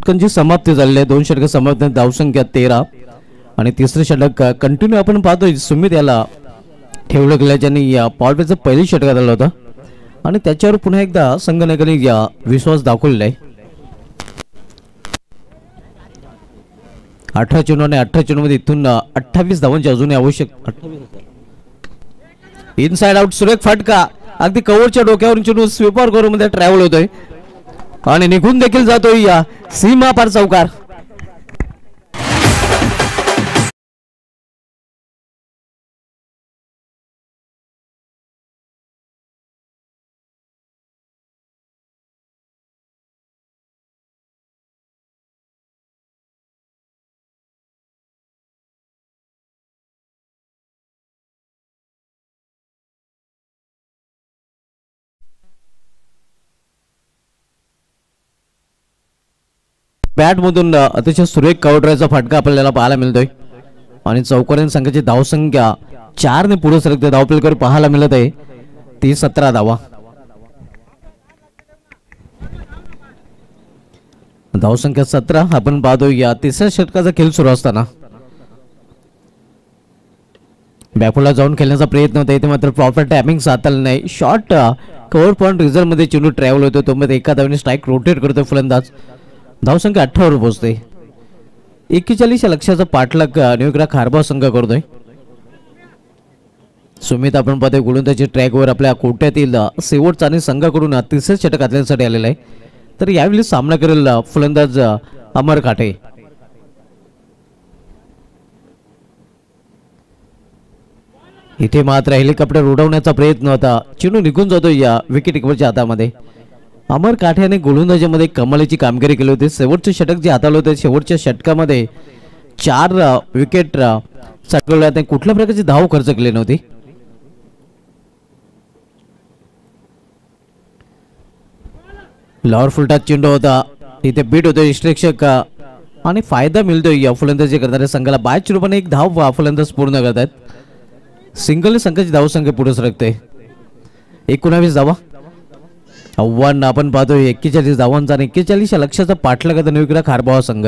षटकांची समाप्ती झालेली आहे. 2 षटक समाप्त. धावसंख्या 13 आणि तिसरे षटक कंटिन्यू आपण पाहतोय. सुमित याला ठेवलं गेलं ज्यांनी या पॉवरप्लेचं पहिली षटकात आलं होतं आणि त्याच्यावर पुन्हा एकदा संघनायकाने या विश्वास दाखवलेला आहे. 18 चेंडू आणि 18 चेंडू मध्ये इथून 28 धावांची अजूनही आवश्यक. इनसाइड आउट सुरेख फटका अगदी कव्हरच्या डोक्यावरून चेंडू स्वीपर करून मध्ये ट्रॅव्हल होतोय आणि निघून देखील जातोय या सीमा पार चौकार. बॅट मधून अतिशय सुरेख कव्हरचा फटका आपल्याला पाहायला मिळतोय आणि चौकारीण संघाची धावसंख्या 4 ने पुढे सरकते. धावपलीकडे पाहायला मिळत आहे ती 17 धावा. धावसंख्या 17. आपण पाहतोय या तिसऱ्या षटकाचा खेळ सुरू असताना बॅकफुटला जाऊन खेळण्याचा प्रयत्न होता. इथे मात्र प्रॉपर टॅपिंग साधलं नाही. शॉर्ट कव्हर पॉइंट रिझल्ट मध्ये चेंडू ट्रॅव्हल होतो. तो मध्ये एका धावेने स्ट्राईक रोटेट करतोय फलंदाज. धावसंख्या 18 वर पोहोचते. 41 लक्षाचा पाठलाग न्यूयॉर्क खारबाव संघ करतोय. सुमित आपण पाहतोय गोलंदाजी ट्रॅकवर आपल्या कोट्यातील शेवटचा आणि संघाकडून तिसरे षटक घालण्यासाठी आलेला आहे. तर यावेळी सामना करेल फलंदाज अमर काटे. इथे मात्र हेलिकॉप्टर उडवण्याचा प्रयत्न होता, चेंडू निघून जातो या विकेट कीपरच्या हातामध्ये. अमर काठ्याने गोलंदाजीमध्ये कमालीची कामगिरी केली होती. शेवटचे षटक जे हाताळले होते, शेवटच्या षटकामध्ये 4 विकेट चटकवल्या, त्याने कुठल्या प्रकारची धाव खर्च केली नव्हती. लॉवर फुलटा चेंडू होता, इथे बीट होतो इष्टरक्षक आणि फायदा मिळतोय या फलंदाजी करणाऱ्या संघाला. 22 रूपाने एक धाव फलंदाज पूर्ण करतात. सिंगल संघाची धावसंख्या पुढे सरकते. 19 धावा. आव्हान आपण पाहतोय 41 धावांचा आणि 41 लक्षाचा पाठलाग करता निविक्रा खारबावा संघ.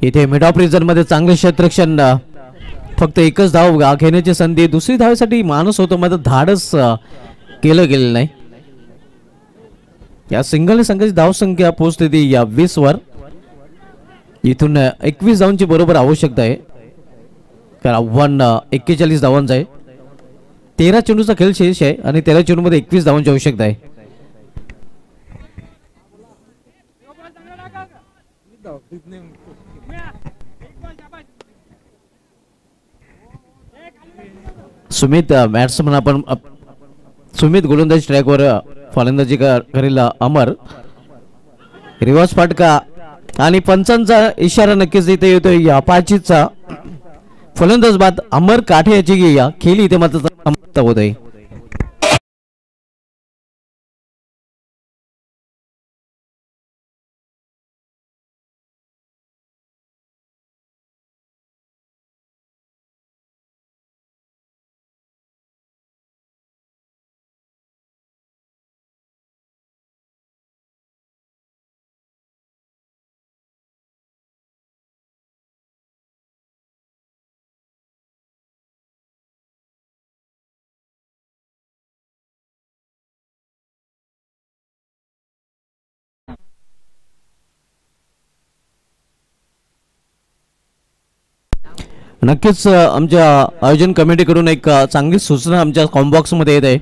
इथे मिड ऑफ रिजन मध्ये चांगले क्षेत्ररक्षण, फक्त एकच धाव घेण्याची संधी. दुसरी धावेसाठी माणूस होतो, मात्र धाडस केलं गेलेलं नाही. या सिंगल संघाची धावसंख्या पोहोचते ती या 20 वर. इथून 21 धावांची बरोबर आवश्यकता आहे, कारण आव्हान 41 धावांचं आहे. 13 चेंडूचा खेळ शेष आहे आणि 13 चेंडू मध्ये 21 धावांची आवश्यकता आहे. सुमित बॅट्समन आपण सुमित गोलंदाजी ट्रॅकवर फलंदाजी करेल अमर. रिवर्स फटका आणि पंचांचा इशारा नक्कीच इथे येतोय या पाचीचा. फलंदाज बाद अमर काठे याची खेळी इथे मात्र समाप्त होत आहे. नक्कीच आमच्या आयोजन कमिटीकडून एक चांगली सूचना आमच्या कॉम्बॉक्स मध्ये येत आहे.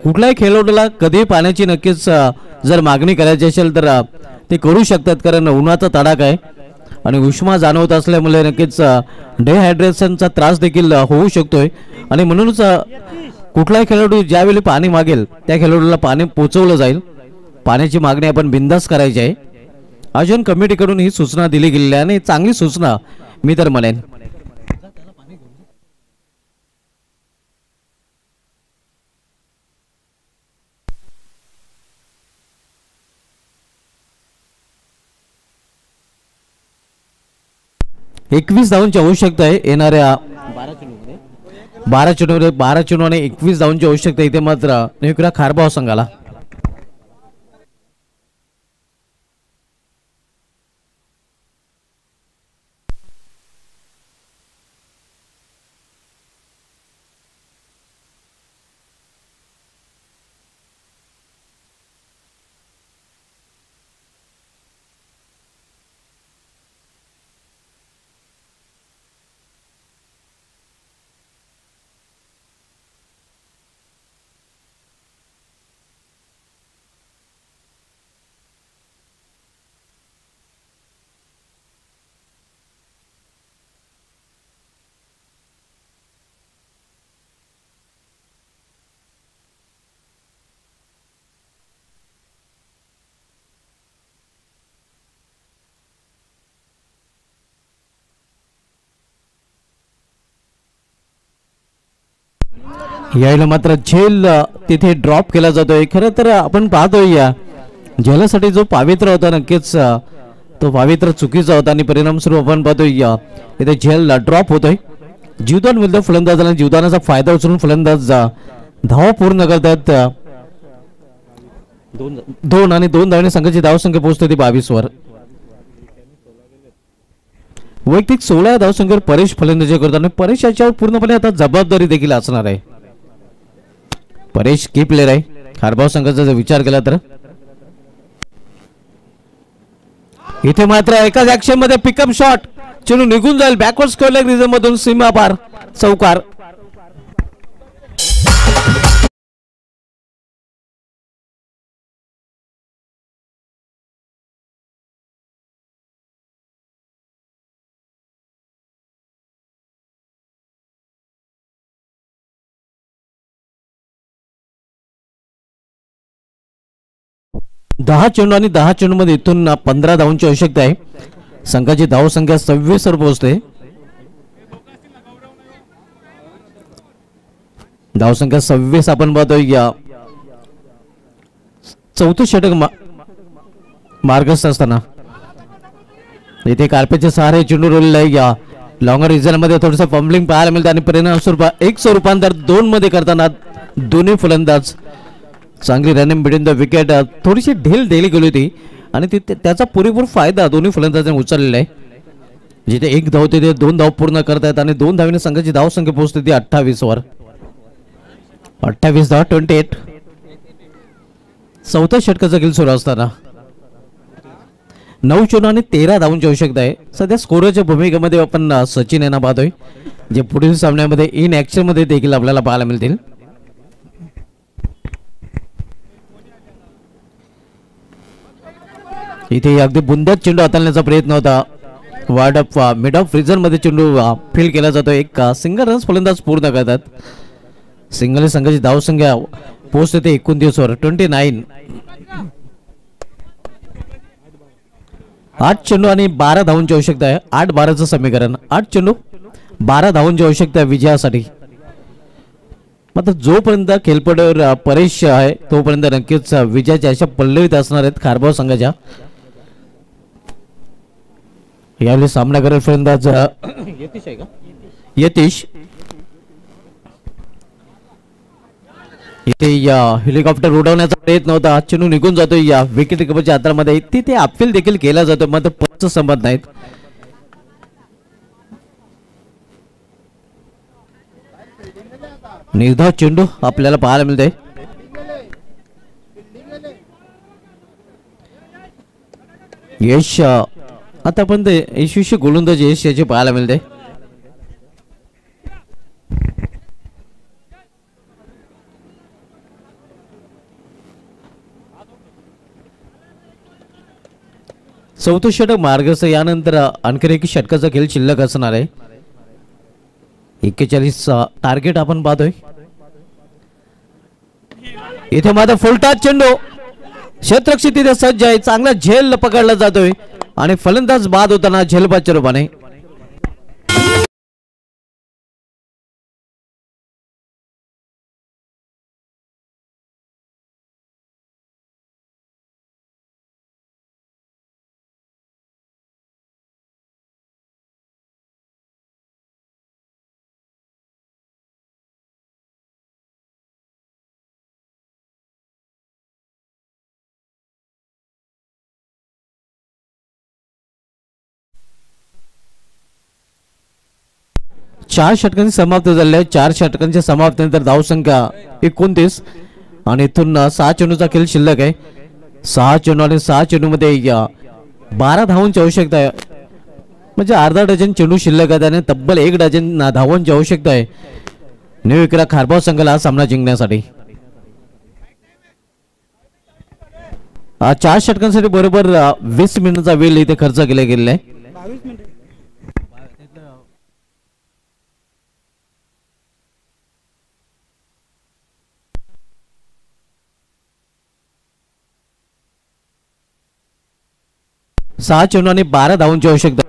कुठल्याही खेळाडूला कधी पाण्याची नक्कीच जर मागणी करायची असेल तर ते करू शकतात, कारण उन्हाचा तडाखा आहे आणि उष्मा जाणवत असल्यामुळे नक्कीच डिहायड्रेशनचा त्रास देखील होऊ शकतोय. आणि म्हणूनच कुठलाही खेळाडू ज्यावेळी पाणी मागेल त्या खेळाडूला पाणी पोचवलं जाईल. पाण्याची मागणी आपण बिंदास करायची आहे. आयोजन कमिटीकडून ही सूचना दिली गेलेली आहे आणि चांगली सूचना मी तर म्हणेन. एकवीस धावांची आवश्यकता आहे येणाऱ्या 12 चेंडू आणि 21 धावांची आवश्यकता इथे मात्र निविक्रा खारबाव संघाला. यायला मात्र झेल तिथे ड्रॉप केला जातोय. खरं तर आपण पाहतोय या झेलासाठी जो पावित्र्य होता नक्कीच तो पावित्र्य चुकीचा होता आणि परिणामस्वरूप आपण पाहतोय इथे झेल ड्रॉप होतोय. जीवदान मिळतं फलंदाजाला. जीवदानाचा फायदा उचलून फलंदाज धावा पूर्ण करतात. 2 आणि 2 धावांनी संघाची धावसंख्या पोहोचते ती 22 वर. वैयक्तिक 16 धावसंख्येवर परेश फलंदाजी करतात आणि परेश याच्यावर पूर्णपणे आता जबाबदारी देखील असणार आहे. परेश की प्लेयर आहे खारबाव संघाचा जर विचार केला तर. इथे मात्र एकाच ऍक्शन मध्ये पिकअप शॉट चेंडू निघून जाईल बॅकवर्ड स्क्वेअर लेग रिजन मधून सीमा पार चौकार. दहा चेंडू आणि 10 चेंडू मध्ये इथून 15 धावांची आवश्यकता आहे. संघाची धाव संख्या 26 वर पोहोचते. धाव संख्या 26 आपण पाहतोय. या चौथं षटक मार्गस्थ असताना इथे कार्पेटचे सहारे चेंडू रोलेला आहे. या लॉंगर रिझन मध्ये थोडस फंबलिंग पाहायला मिळतं आणि परिणाम स्वरूपात एक रूपांतर 2 मध्ये करताना दोन्ही फलंदाज चांगली रनिंग बिटवीन द विकेट. थोडीशी ढील दिली गेली होती आणि त्याचा पुरेपूर फायदा दोन्ही फलंदाजांनी उचललेला आहे. जिथे एक धाव तिथे 2 धाव पूर्ण करतायत आणि 2 धावीने संघाची धाव संख्या पोहोचते ती 28 वर. 28 धाव 28. चौथ्या षटकाचा खेळ सुरू असताना 9 चेंडू आणि 13 धावांची आवश्यकता आहे. सध्या स्कोरच्या भूमिकेमध्ये आपण सचिन यांना पाहतोय जे पुढील सामन्यामध्ये इन ऍक्शन मध्ये देखील आपल्याला पाहायला मिळतील. इथे अगदी बुंद्यात चेंडू हाताळण्याचा प्रयत्न होता. Ward of mid of reason मध्ये चेंडू फील्ड केला जातो. एक सिंगल रन्स फलंदाज पूर्ण करतात. सिंगल संघाची धाव संख्या पोहोचते ते 29 वर 29. 8 चेंडू आणि 12 धावांची आवश्यकता आहे. 8-12चं समीकरण. 8 चेंडू 12 धावांची आवश्यकता आहे विजयासाठी. मात्र जोपर्यंत खेळपट्टीवर परेश आहे तोपर्यंत नक्कीच विजयाच्या अशा पल्लवीत असणार आहेत खारबाव संघाच्या. यावेळी सामना करेल फलंदाज यतीश आहे का? यतीश. इथे या हेलिकॉप्टर उडवण्याचा प्रयत्न होता. चेंडू निघून जातो या विकेट किपरच्या हातामध्ये. तिथे अपील देखील केला जातो मात्र पंच संबंध नाहीत. निर्धाव चेंडू आपल्याला पाहायला मिळते. यश आतापर्यंत यशस्वी गोलंदाज यश याचे पाहायला मिळते. चौथं षटक मार्गस्थ. यानंतर आणखी एक षटकाचा खेळ शिल्लक असणार आहे. 41 टार्गेट आपण पाहतोय. इथे मात्र फुलटाच चेंडू क्षेत्ररक्षक तिथे सज्ज आहे. चांगला झेल पकडला जातोय आणि फलंदाज बाद होताना झेलबादच्या रूपाने. चार षटकांची समाप्त झाले. 4 षटकांच्या समाप्तीनंतर धावसंख्या 29 आणि इथून 6 चेंडूचा खेळ शिल्लक आहे. 6 चेंडू आणि 6 चेंडू मध्ये 12 धावांची आवश्यकता आहे. म्हणजे अर्धा डझन चेंडू शिल्लक आहे आणि तब्बल 1 डझन धावांची आवश्यकता आहे न्यू इकरा खारबाव संघाला हा सामना जिंकण्यासाठी. 4 षटकांसाठी बरोबर 20 मिनिटाचा वेळ इथे खर्च केला गेलेला आहे. 6 चेंडू आणि 12 धावांची आवश्यकता.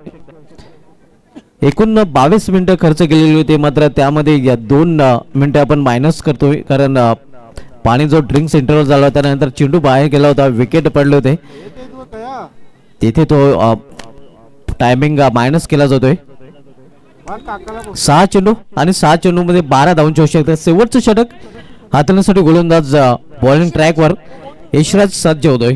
एकूण 22 मिनिटं खर्च केलेली होती मात्र त्यामध्ये 2 मिनिटं आपण मायनस करतोय कारण पाणी जो ड्रिंक्स इंटरव्हल झाला होता त्यानंतर चेंडू बाहेर गेला होता. विकेट पडले होते तिथे तो टायमिंग मायनस केला जातोय. 6 चेंडू आणि 6 चेंडू मध्ये 12 धावांची आवश्यकता. शेवटचं षटक हाताळण्यासाठी गोलंदाज बॉलिंग ट्रॅकवर यशराज सज्ज होतोय.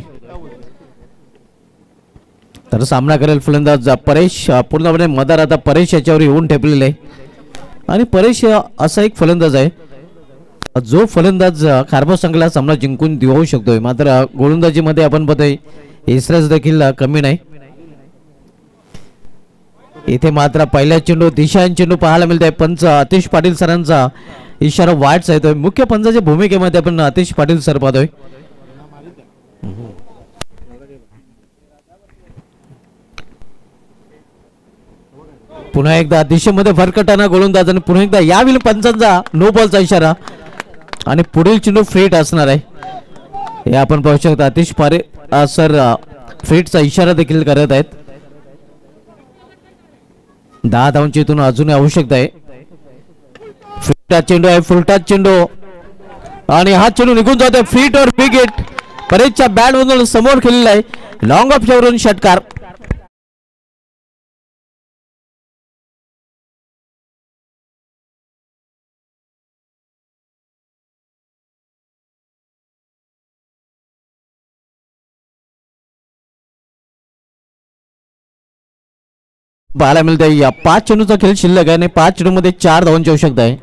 तर सामना करेल फलंदाज परेश. पूर्णपणे मदार आता परेश याच्यावर येऊन ठेपलेले आहे आणि परेश असा एक फलंदाज आहे जो फलंदाज खारबाव संघाला सामना जिंकून देऊ शकतोय. मात्र गोलंदाजीमध्ये आपण बघतोय यशराज देखील कमी नाही. इथे मात्र पहिल्या चेंडू दिशांन चेंडू पाहायला मिळत आहे. पंच आतिश पाटील सरांचा इशारा वाईट येतोय. मुख्य पंचाच्या भूमिकेमध्ये आपण आतिश पाटील सर पाहतोय. पुन्हा एकदा दिशेमध्ये फरकटाना गोलंदाज आणि पुन्हा एकदा यावेळी पंचांचा नो बॉलचा इशारा आणि पुढील चेंडू फ्रीट असणार आहे. हे आपण पाहू शकता आतिश पारे सर फ्रीटचा इशारा देखील करत आहेत. 10 धावांची इथून अजूनही आवश्यकता आहे. फ्रीटा चेंडू आहे, फुलटा चेंडू आणि हा चेंडू निघून जातोय. फ्रीट और विकेट परेशच्या बॅट मधून समोर खेळलेला आहे. लॉंग ऑफ वरून षटकार. पाहायला मिळत आहे या 5 चेंडूचा खेळ शिल्लक आहे आणि 5 चेंडू मध्ये 4 धावांची आवश्यकता आहे.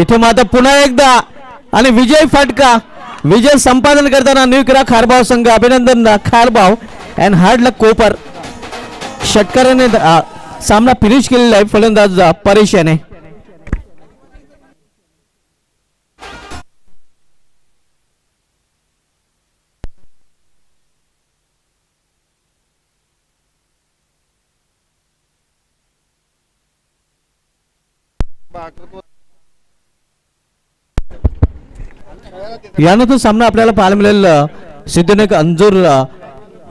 इथे मात्र पुन्हा एकदा आणि विजय फटका. विजय संपादन करताना न्यूक्रा खारबाव संघ. अभिनंदन खारबाव अँड हार्ड लक कोपर. षटकाराने सामना फिनिश केलेला आहे फलंदाज परेश याने. यानंतर सामना आपल्याला पाहायला मिळेल सिद्धनेक अंजूर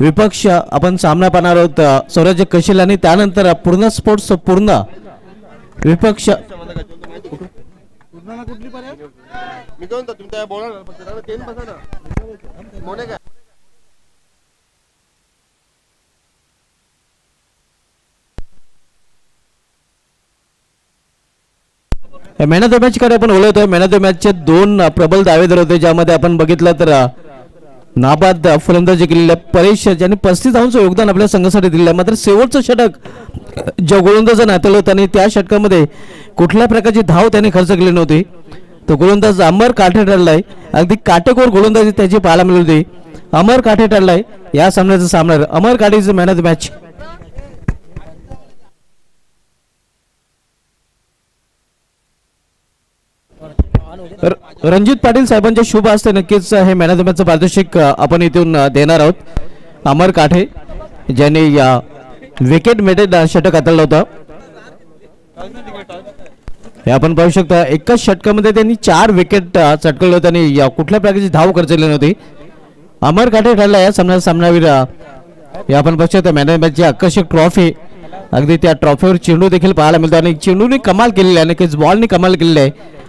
विपक्ष आपण सामना पाहणार आहोत स्वराज्य कशील आणि त्यानंतर पूर्ण स्पोर्ट्स पूर्ण विपक्ष मॅन ऑफ द मॅच कडे आपण बोलतोय. मॅन ऑफ द मॅचचे 2 प्रबल दावेदार होते ज्यामध्ये आपण बघितलं तर नाबाद फलंदाजी केलेल्या परेश ज्यांनी 35 धावांचं योगदान आपल्या संघासाठी दिलेलं आहे. मात्र शेवटचं षटक ज्या गोलंदाजाने हाताळलं होतं आणि त्या षटकामध्ये कुठल्या प्रकारची धाव त्याने खर्च केली नव्हती. तो गोलंदाज अमर काठे ठरलाय. अगदी काटेकोर गोलंदाजी त्याची पाहायला मिळाली होती. अमर काठे ठरलाय या सामन्याचा सामना. Amar Kathe is man of the match. Ranjit Patil साहेबांच्या शुभ हस्ते नक्कीच हे मॅन ऑफ द मॅचचं पारितोषिक आपण इथून देणार आहोत. अमर काठे ज्यांनी या विकेट मेटेड षटक हाताळलं होतं. हे आपण पाहू शकता एकाच षटकामध्ये त्यांनी 4 विकेट चटकवले होते आणि कुठल्या प्रकारची धाव खर्चली नव्हती. अमर काठे ठरला या सामनावीर. हे आपण पाहू शकता मॅन ऑफ द मॅचची आकर्षक ट्रॉफी. अगदी त्या ट्रॉफीवर चेंडू देखील पाहायला मिळतो आणि चेंडूने कमाल केलेली आहे. नक्कीच बॉलने कमाल केलेली आहे.